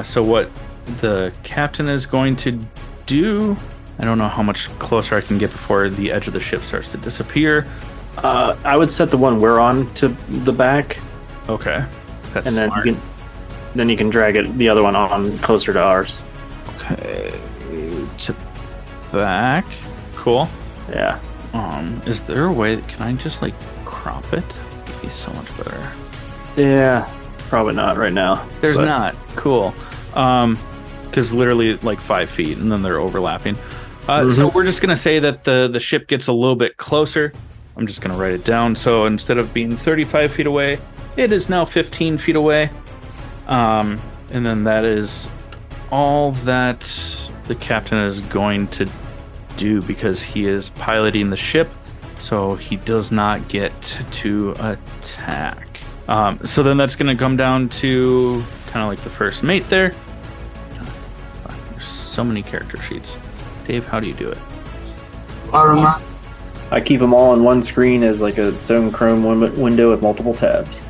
so what the captain is going to do? I don't know how much closer I can get before the edge of the ship starts to disappear. I would set the one we're on to the back, Okay, that's and then smart. you can drag the other one on closer to ours. Okay, to back. Cool. Yeah. Is there a way? Can I just like crop it? It'd be so much better. Yeah. Probably not right now. There's but- not. Cool. Because literally like 5 feet, and then they're overlapping. So we're just gonna say that the ship gets a little bit closer. I'm just gonna write it down. So instead of being 35 feet away, it is now 15 feet away. And then that is all that the captain is going to do because he is piloting the ship. So he does not get to attack. So then that's going to come down to kind of like the first mate there. There's so many character sheets. Dave, how do you do it? I keep them all on one screen as like its own Chrome window with multiple tabs.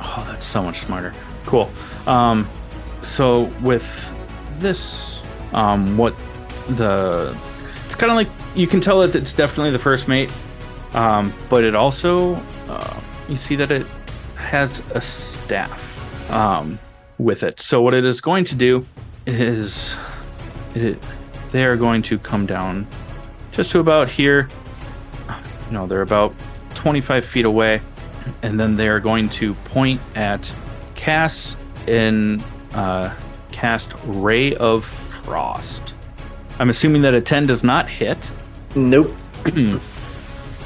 Oh, that's so much smarter. Cool. So with this, what the It's kind of like you can tell that it's definitely the first mate, but it also you see that it has a staff with it. So what it is going to do is they are going to come down just to about here. No, they're about 25 feet away, and then they are going to point at Cass and cast Ray of Frost. I'm assuming that a 10 does not hit. Nope.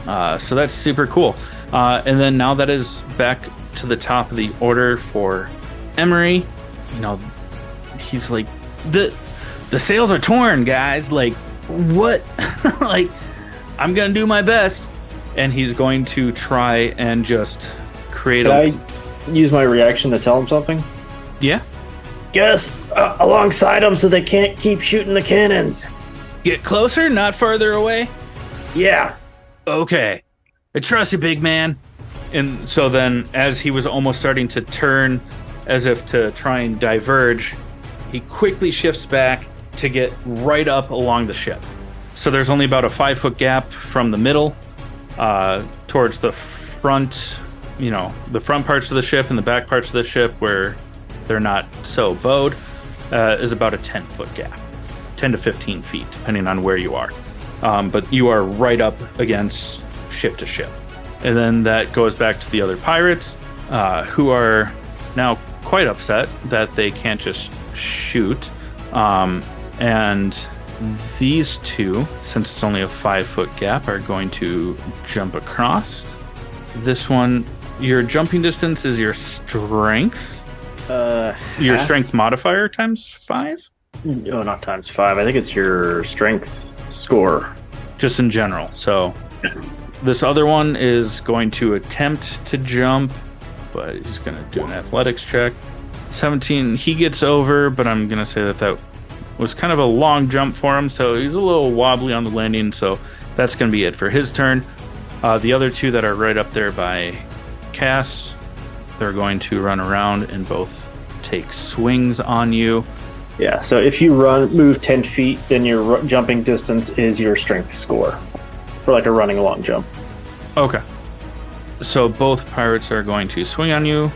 So that's super cool. And then now that is back to the top of the order for Emery. You know, he's like, the sails are torn, guys. Like, what? Like, I'm going to do my best. And he's going to try and just create Can I use my reaction to tell him something? Yeah. Get us alongside them so they can't keep shooting the cannons. Get closer, not farther away. Yeah. Okay. I trust you, big man. And so then, as he was almost starting to turn as if to try and diverge, he quickly shifts back to get right up along the ship. So there's only about a 5-foot gap from the middle towards the front, you know, the front parts of the ship and the back parts of the ship where they're not so bowed, is about a 10-foot gap, 10 to 15 feet, depending on where you are. But you are right up against ship to ship. And then that goes back to the other pirates, who are now quite upset that they can't just shoot. And these two, since it's only a 5-foot gap, are going to jump across. This one, your jumping distance is your strength. Your strength modifier times 5? No, not times 5. I think it's your strength score. Just in general. So this other one is going to attempt to jump, but he's going to do an athletics check. 17, he gets over, but I'm going to say that was kind of a long jump for him, so he's a little wobbly on the landing, so that's going to be it for his turn. The other two that are right up there by Cass, they're going to run around and both take swings on you. Yeah, so if you move 10 feet, then your jumping distance is your strength score for like a running long jump. Okay. So both pirates are going to swing on you.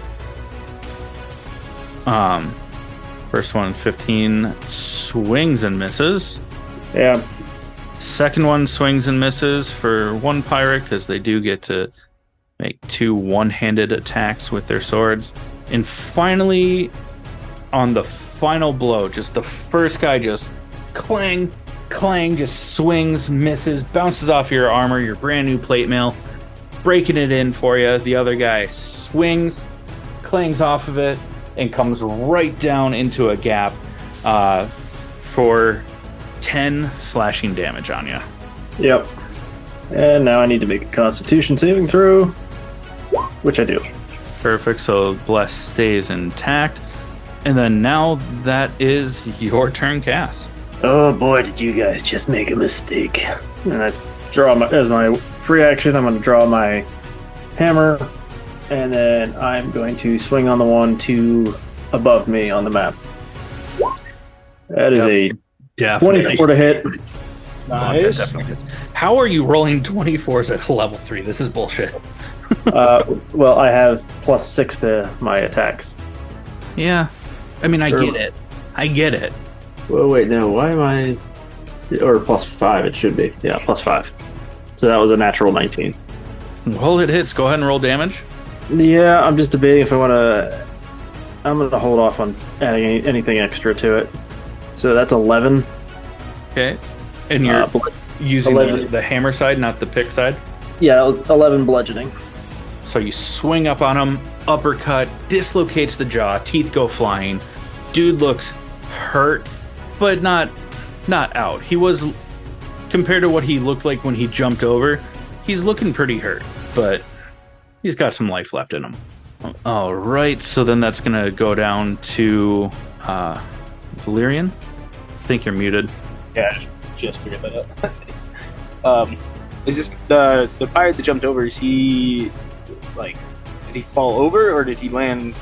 First one, 15, swings and misses. Yeah. Second one swings and misses for one pirate because they do get to make 2 one-handed attacks with their swords. And finally, on the final blow, just the first guy just clang, clang, just swings, misses, bounces off your armor, your brand new plate mail, breaking it in for you. The other guy swings, clangs off of it, and comes right down into a gap for 10 slashing damage on you. Yep. And now I need to make a Constitution saving throw, which I do. Perfect. So Bless stays intact. And then now that is your turn, Cass. Oh boy, did you guys just make a mistake. And I draw as my free action, I'm going to draw my hammer, and then I'm going to swing on the one to above me on the map. That is a Definitely. 24 to hit. Nice. How are you rolling 24s at level 3? This is bullshit. Well, I have +6 to my attacks. Yeah. I mean, I get it. Well, wait, no, why am I... Or +5, it should be. Yeah, +5. So that was a natural 19. Well, it hits. Go ahead and roll damage. Yeah, I'm just debating if I want to... I'm going to hold off on adding anything extra to it. So that's 11. Okay. And you're using 11. the hammer side, not the pick side? Yeah, that was 11 bludgeoning. So you swing up on him, uppercut, dislocates the jaw, teeth go flying. Dude looks hurt, but not out. He was, compared to what he looked like when he jumped over, he's looking pretty hurt, but he's got some life left in him. All right, so then that's going to go down to Valerian. I think you're muted. Yeah, just figured that out. Is this the pirate that jumped over? Is he like? Did he fall over or did he land?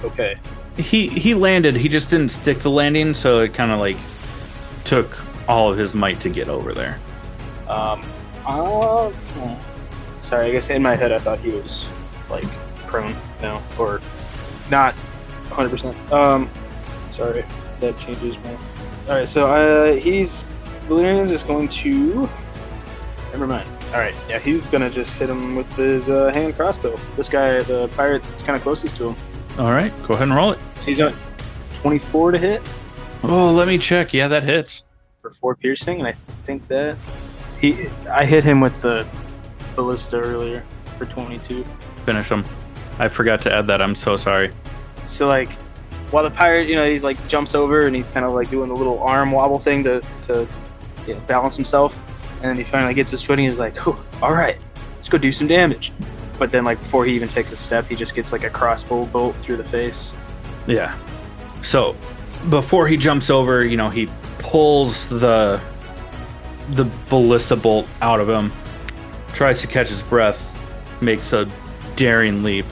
Okay. He landed. He just didn't stick the landing, so it kind of like took all of his might to get over there. Sorry, I guess in my head I thought he was like prone now, or not 100%. Sorry, that changes my. All right, so Valerian is going to. Never mind. All right, yeah, he's gonna just hit him with his hand crossbow. This guy, the pirate that's kind of closest to him. All right, go ahead and roll it. He's got 24 to hit Oh, let me check. Yeah, that hits. for 4 piercing, and I think that I hit him with the ballista earlier for 22. Finish him. I forgot to add that. I'm so sorry. So like, while the pirate, he's like jumps over and he's kind of like doing the little arm wobble thing to balance himself, and then he finally gets his footing. He's like, "Oh, all right, let's go do some damage." But then, like, before he even takes a step, he just gets like a crossbow bolt through the face. Yeah. So before he jumps over, he pulls the ballista bolt out of him, tries to catch his breath, makes a daring leap,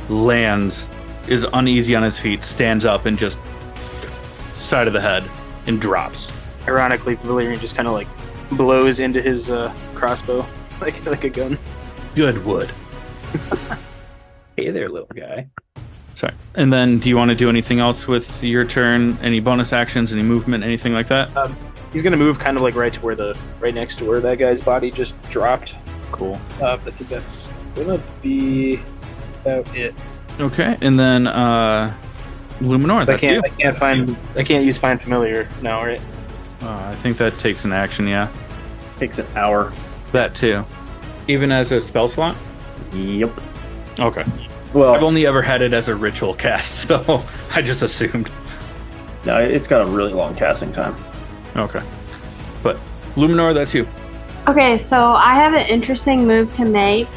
lands, is uneasy on his feet, stands up, and just side of the head and drops. Ironically, Valerian just kind of like blows into his crossbow like a gun. Good wood. Hey there, little guy. Sorry. And then, do you want to do anything else with your turn? Any bonus actions? Any movement? Anything like that? He's gonna move kind of like right next to where that guy's body just dropped. Cool. I think that's gonna be about it. Okay. And then, Luminora. So That's you. I can't use find familiar now, right? I think that takes an action. Yeah. Takes an hour. That too. Even as a spell slot. Yep. Okay. Well, I've only ever had it as a ritual cast, so I just assumed. no, it's got a really long casting time. Okay. But Luminora, that's you. Okay, so I have an interesting move to make,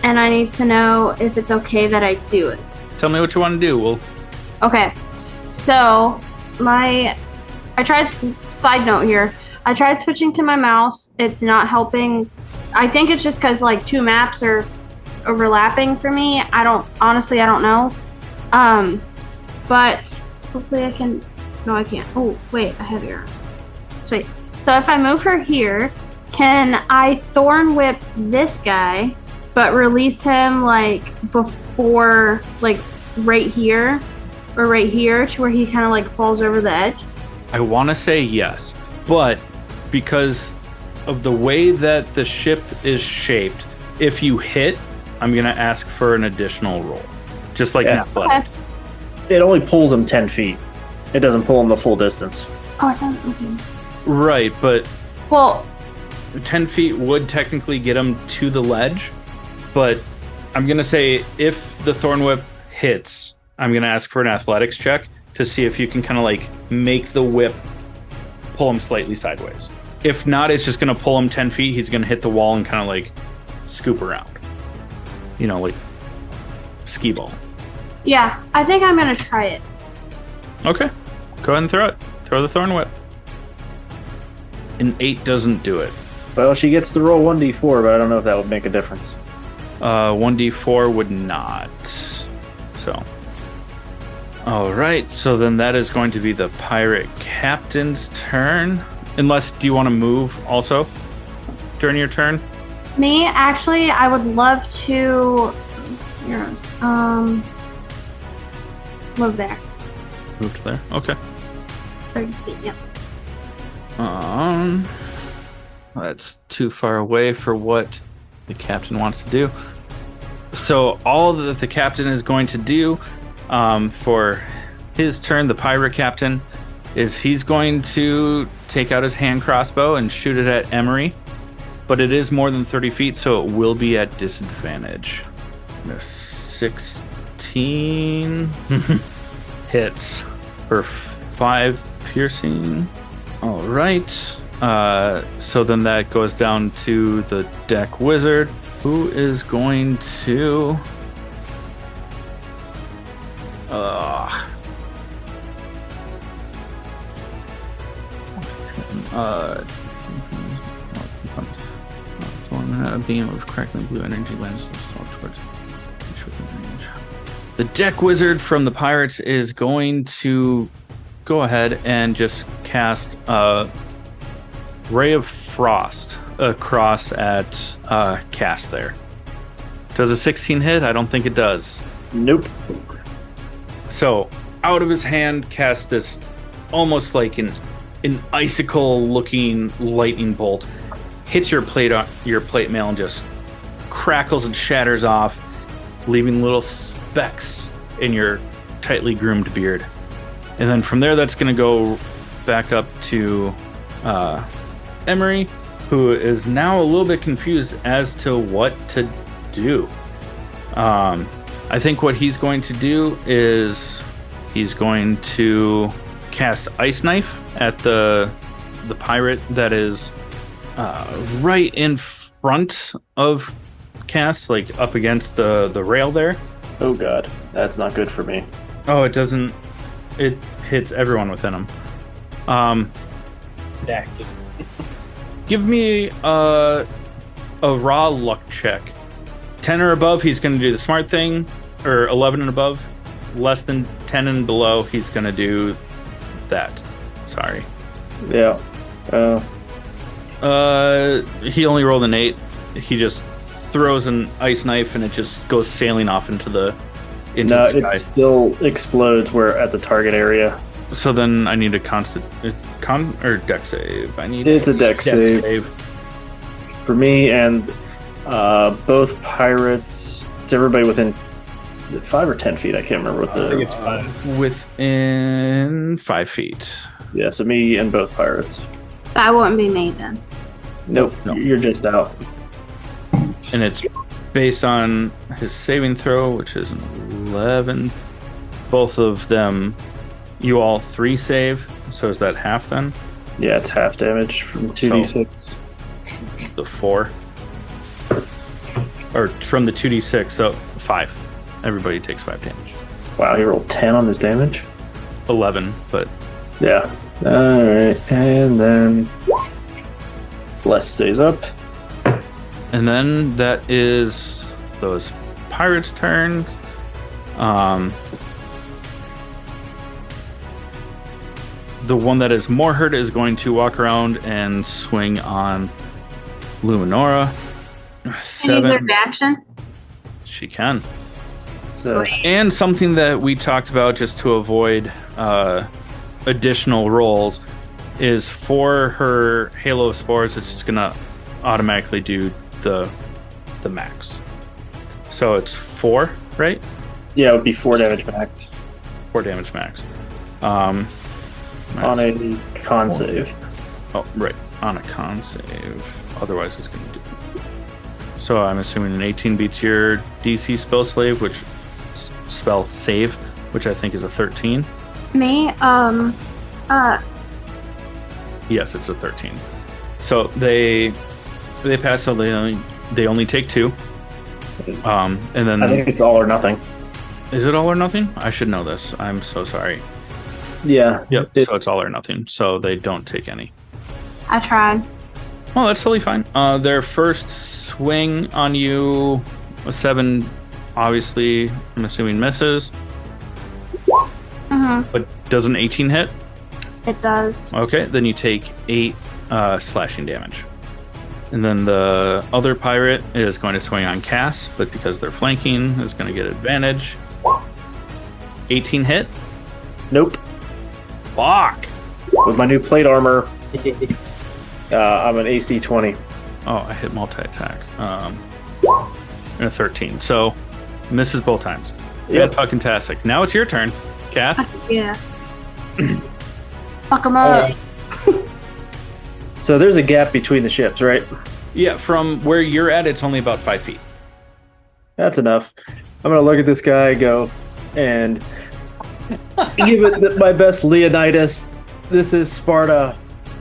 and I need to know if it's okay that I do it. Tell me what you want to do. Okay, so side note here, I tried switching to my mouse. It's not helping. I think it's just because like 2 maps are overlapping for me. I don't know. But hopefully I can. No, I can't. Oh, wait, I have arrows. Sweet. So if I move her here, can I thorn whip this guy, but release him like before, like right here or right here, to where he kind of like falls over the edge? I want to say yes, but because of the way that the ship is shaped, if you hit, I'm going to ask for an additional roll. Just like Yeah. athletics. It only pulls him 10 feet. It doesn't pull him the full distance. Oh, it doesn't. Okay. Right, but Well, 10 feet would technically get him to the ledge, but I'm going to say if the Thorn Whip hits, I'm going to ask for an athletics check to see if you can kind of like make the whip pull him slightly sideways. If not, it's just going to pull him 10 feet. He's going to hit the wall and kind of like scoop around. Like skee ball. yeah, I think I'm gonna try it. Okay. Go ahead and throw it. Throw the Thorn Whip. An 8 doesn't do it. Well, she gets to roll 1d4, but I don't know if that would make a difference. 1d4 would not. So. Alright, so then that is going to be the pirate captain's turn. Unless, do you want to move also during your turn? Me, actually, I would love to. Arrows. Move there. Move to there. Okay. It's 30 feet. Yep. That's too far away for what the captain wants to do. So all that the captain is going to do for his turn, the pirate captain, is he's going to take out his hand crossbow and shoot it at Emery. But it is more than 30 feet, so it will be at disadvantage. 16 hits for 5 piercing. All right. So then that goes down to the deck wizard, who is going to... a beam of crackling blue energy lands towards the deck wizard from the pirates is going to go ahead and just cast ray of frost across at Cass there. Does a 16 hit? I don't think it does. Nope. So out of his hand casts this almost like an icicle-looking lightning bolt, hits your plate mail and just crackles and shatters off, leaving little specks in your tightly groomed beard. And then from there, that's going to go back up to Emery, who is now a little bit confused as to what to do. I think what he's going to do is he's going to cast Ice Knife at the pirate that is right in front of Cass, like up against the rail there. Oh god, that's not good for me. Oh, it doesn't. It hits everyone within him. Active. Give me a raw luck check. 10 or above, he's going to do the smart thing, or 11 and above. Less than 10 and below, he's going to do that. Sorry. Yeah. He only rolled an 8. He just throws an ice knife and it just goes sailing off into the it sky. still explodes where at the target area. So then I need a deck save. It's a deck save. For me and both pirates. It's everybody within. Is it 5 or 10 feet? I can't remember what the. I think it's 5. Within 5 feet. Yeah, so me and both pirates. That wouldn't be me then. Nope, No. You're just out. And it's based on his saving throw, which is an 11. Both of them, you all 3 save. So is that half then? Yeah, it's half damage from 2d6. The 4. Or from the 2d6, so 5. Everybody takes 5 damage. Wow, he rolled 10 on his damage? 11, but Yeah. Alright, and then Les stays up. and then that is those pirates' turns. The one that is more hurt is going to walk around and swing on Luminora. Can you use their 7. reaction? She can. So, And something that we talked about just to avoid additional rolls is for her Halo of Spores, it's just going to automatically do the max. So it's 4, right? yeah, it would be 4 damage max 4 damage max. on a con save. Oh, right. On a con save. Otherwise, it's going to do. So I'm assuming an 18 beats your DC spell save, which I think is a 13. Me? Yes, it's a 13. So they pass, so they only take 2. And then I think it's all or nothing. is it all or nothing? I should know this. I'm so sorry. Yeah. Yep. So it's all or nothing. So they don't take any. I tried. Well, that's totally fine. Their first swing on you, a 7, obviously, I'm assuming misses. Mm-hmm. But does an 18 hit? It does. Okay, then you take 8 slashing damage. And then the other pirate is going to swing on Cass, but because they're flanking, is going to get advantage. 18 hit? Nope. Fuck! With my new plate armor, I'm an AC 20. Oh, I hit multi-attack. And a 13. So, misses both times. Yep. Fucking-tastic. Now it's your turn, Cass. Yeah. Fuck them up. So there's a gap between the ships, right? Yeah, from where you're at, it's only about 5 feet. That's enough. I'm gonna look at this guy, go, and give it my best Leonidas. This is Sparta,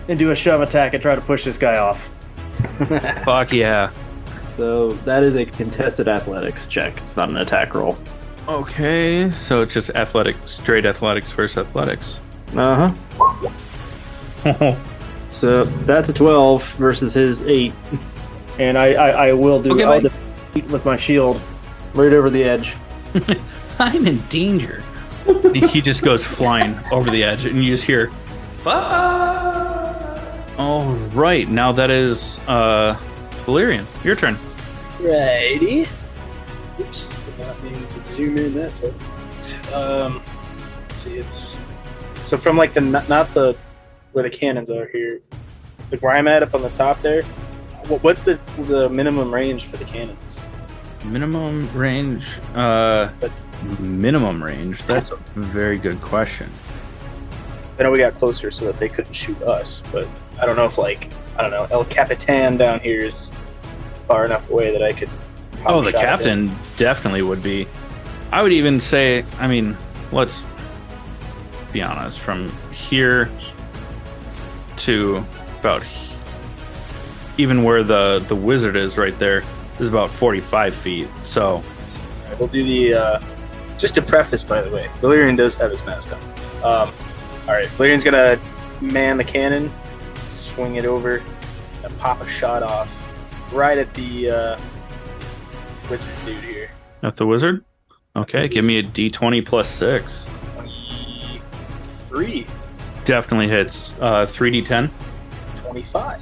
and do a shove attack and try to push this guy off. Fuck yeah. So that is a contested athletics check. It's not an attack roll. Okay, so it's just straight athletics versus athletics. Uh huh. So that's a 12 versus his 8, and I will do. Okay, I'll bye. defeat with my shield right over the edge. I'm in danger. He just goes flying over the edge, and you just hear, "Fuck!" All right, now that is Valerian. Your turn. Righty. Oops, did not mean to zoom in that far. Let's see, it's so from like the not the where the cannons are here, like where I'm at up on the top there. What's the minimum range for the cannons? Minimum range. Minimum range. That's a very good question. I know we got closer so that they couldn't shoot us, but I don't know if El Capitan down here is far enough away that I could. Oh, the captain definitely would be. I would even say, I mean, let's be honest, from here to about even where the wizard is right there is about 45 feet. So we'll do the just to preface, by the way, Valerian does have his mask on. All right, Valerian's gonna man the cannon, swing it over, and pop a shot off right at the wizard dude here. At the wizard? Okay, give me a d20 plus 6. 23. Definitely hits. 3d10. 25.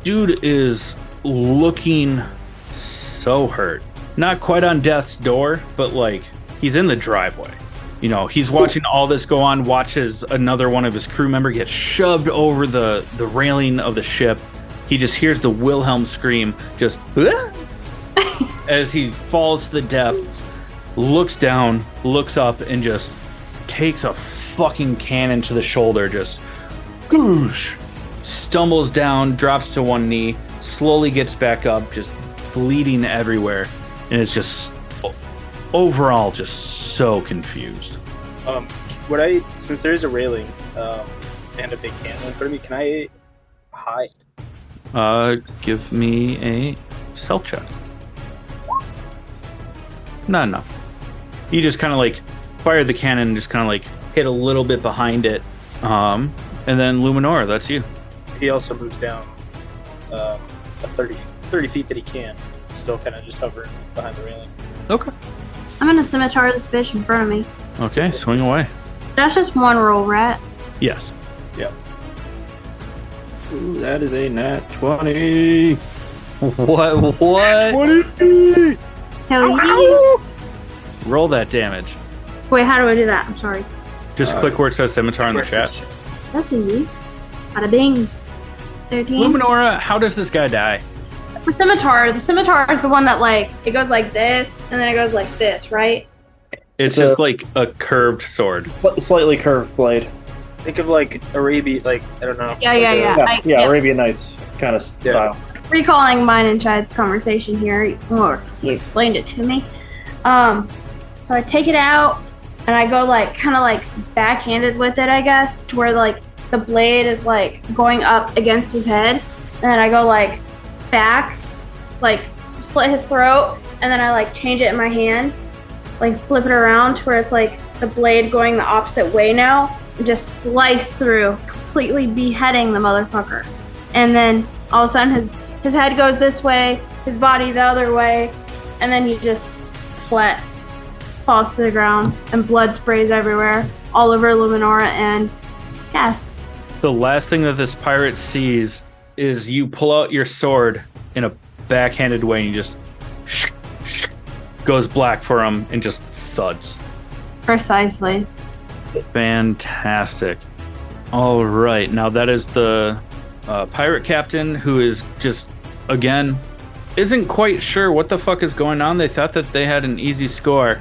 Dude is looking so hurt. Not quite on death's door, but like he's in the driveway. You know, he's watching all this go on, watches another one of his crew member get shoved over the railing of the ship. He just hears the Wilhelm scream, just as he falls to the death, looks down, looks up, and just takes a fucking cannon to the shoulder, just goosh, stumbles down, drops to one knee, slowly gets back up, just bleeding everywhere, and is just overall just so confused. Since there's a railing and a big cannon in front of me, can I hide? Give me a stealth check. Not enough. You just kind of like fired the cannon and just kind of like hit a little bit behind it. And then Luminora, that's you. He also moves down the 30 feet that he can, still kind of just hovering behind the railing. Okay. I'm gonna scimitar this bitch in front of me. Okay, swing away. That's just one roll, right? Yes. Yep. Ooh, that is a nat 20. What? 20! Hell yeah. Roll that damage. Wait, how do I do that? I'm sorry. Just click where it says scimitar in the chat. That's easy. Bada bing. 13. Luminora, how does this guy die? The scimitar is the one that like it goes like this and then it goes like this, right? It's just like a curved sword. Slightly curved blade. Think of like Arabian, like I don't know. Yeah. Arabian Nights kind of style. Recalling mine and Chad's conversation here, or he explained it to me. So I take it out and I go like kind of like backhanded with it, I guess, to where like the blade is like going up against his head, and then I go like back, like slit his throat, and then I like change it in my hand, like flip it around to where it's like the blade going the opposite way now, and just slice through, completely beheading the motherfucker. And then all of a sudden his head goes this way, his body the other way, and then he just flat falls to the ground, and blood sprays everywhere, all over Luminora and Cass. The last thing that this pirate sees is you pull out your sword in a backhanded way, and you just goes black for him and just thuds. Precisely. Fantastic. All right, now that is the pirate captain, who is just, again, isn't quite sure what the fuck is going on. They thought that they had an easy score.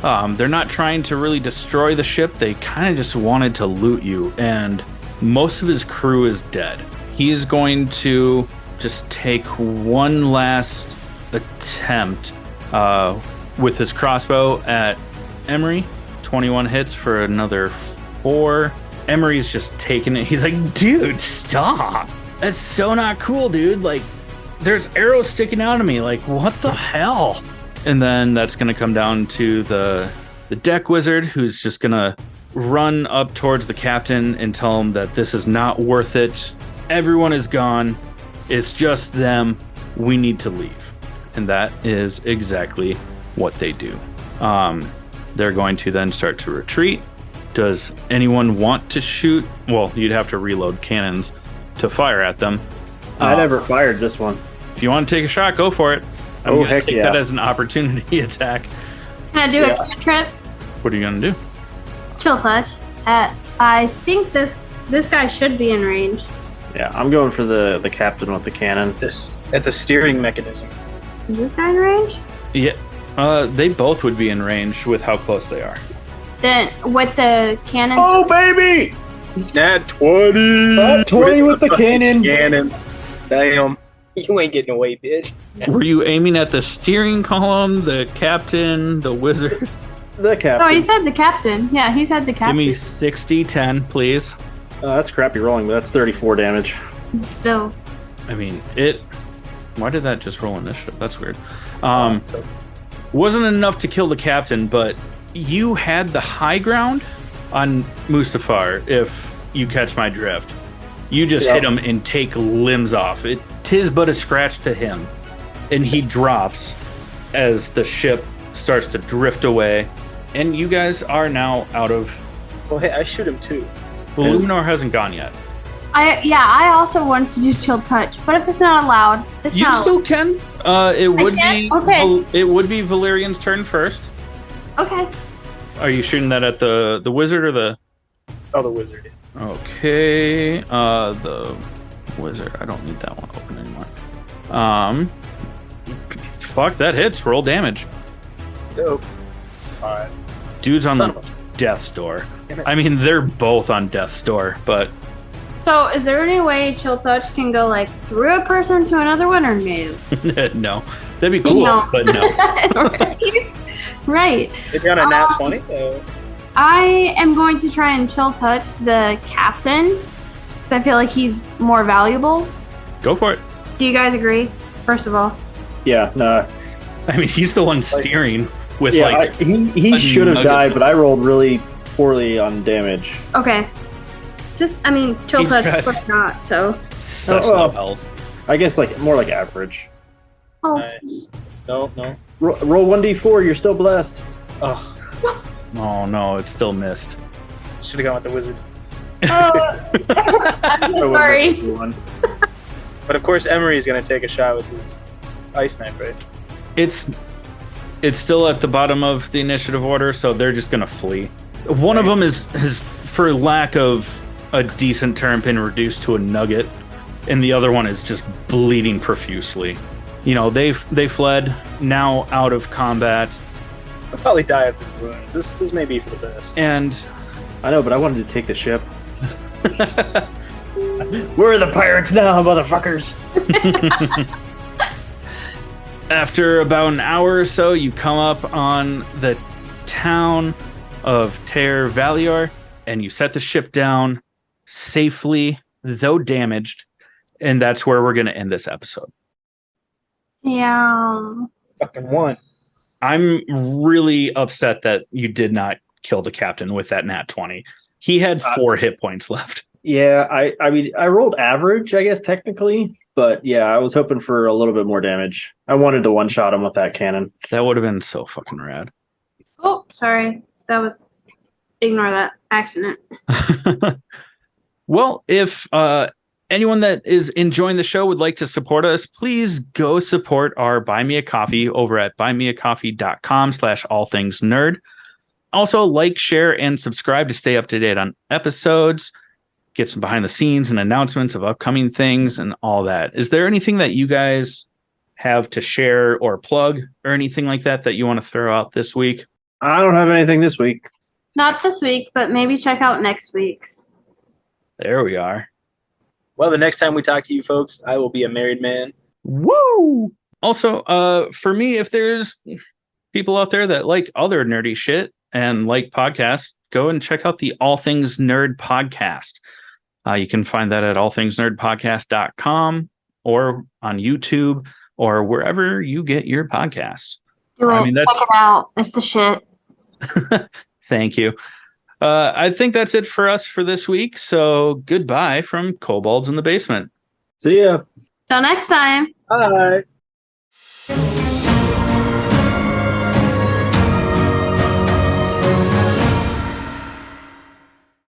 They're not trying to really destroy the ship. They kind of just wanted to loot you, and most of his crew is dead. He is going to just take one last attempt with his crossbow at Emery. 21 hits for another 4. Emery's just taking it. He's like, dude, stop. That's so not cool, dude. Like, there's arrows sticking out of me. Like, what the hell? And then that's going to come down to the deck wizard, who's just going to run up towards the captain and tell him that this is not worth it. Everyone is gone. It's just them. We need to leave. And that is exactly what they do. They're going to then start to retreat. Does anyone want to shoot? Well, you'd have to reload cannons. to fire at them. I never fired this one. If you want to take a shot, go for it. I'm Oh, going to heck take yeah. that as an opportunity attack. Can I do a cantrip? What are you going to do? Chill touch. I think this guy should be in range. Yeah, I'm going for the captain with the cannon. This at the steering mechanism. Is this guy in range? Yeah, they both would be in range with how close they are. Then with the cannons. Oh, baby! Nat 20! Nat 20 with the cannon. Cannon. Damn. You ain't getting away, bitch. Were you aiming at the steering column, the captain, the wizard? The captain. Oh, he said the captain. Yeah, he said the Give captain. me 60-10, please. That's crappy rolling, but that's 34 damage. Still. I mean, why did that just roll initiative? That's weird. So, Wasn't enough to kill the captain, but you had the high ground on Mustafar, if you catch my drift. You just hit him and take limbs off. Tis but a scratch to him. And he drops as the ship starts to drift away. And you guys are now out of... well, hey, I shoot him too. Well, Luminora hasn't gone yet. I also wanted to do chill touch, but if it's not allowed, it's You not. still can. It would can? be Okay. it would be Valerian's turn first. Okay. Are you shooting that at the wizard or the... Oh, the wizard. Okay, the wizard. I don't need that one open anymore. Fuck, that hits. Roll damage. Dope. 5. Dude's on Son the of death's door. Damn it. I mean, they're both on death's door, but So, is there any way chill touch can go like through a person to another one, or no? no. That'd be cool, No. but no. Right. If you're on a nat 20, I am going to try and chill touch the captain because I feel like he's more valuable. Go for it. Do you guys agree? First of all, Yeah, no. I mean, he's the one steering with Yeah, like... he a should have nugget. died, but I rolled really poorly on damage. okay. Chill He's touch, got- but not so. such Oh, low health. I guess more like average. Oh, Nice. no. Roll 1d4, you're still blessed. Oh, Oh no, it still missed. should have gone with the wizard. I'm so sorry. But of course, Emery's going to take a shot with his ice knife, right? It's still at the bottom of the initiative order, so they're just gonna flee. One of them has, for lack of a decent term, been reduced to a nugget, and the other one is just bleeding profusely. You know, they fled, now out of combat, I'll probably die of the wounds. This may be for the best. and I know, but I wanted to take the ship. Where are the pirates now, motherfuckers? after about an hour or so, you come up on the town of Ter Valior, and you set the ship down safely, though damaged, and that's where we're going to end this episode. Yeah. Fucking one. I'm really upset that you did not kill the captain with that nat 20. He had 4 hit points left. Yeah, I mean, I rolled average, I guess, technically. But yeah, I was hoping for a little bit more damage. I wanted to one-shot him with that cannon. That would have been so fucking rad. Oh, sorry. Ignore that accident. Well, if anyone that is enjoying the show would like to support us, please go support our Buy Me a Coffee over at buymeacoffee.com/allthingsnerd. Also, like, share, and subscribe to stay up to date on episodes, get some behind the scenes and announcements of upcoming things and all that. Is there anything that you guys have to share or plug or anything like that that you want to throw out this week? I don't have anything this week. Not this week, but maybe check out next week's. There we are. Well, the next time we talk to you folks, I will be a married man. Woo! Also, for me, if there's people out there that like other nerdy shit and like podcasts, go and check out the All Things Nerd podcast. You can find that at allthingsnerdpodcast.com or on YouTube or wherever you get your podcasts. Do it. I mean, that's- Check it out. It's the shit. Thank you. I think that's it for us for this week. So goodbye from Kobolds in the Basement. See ya. Till next time. Bye.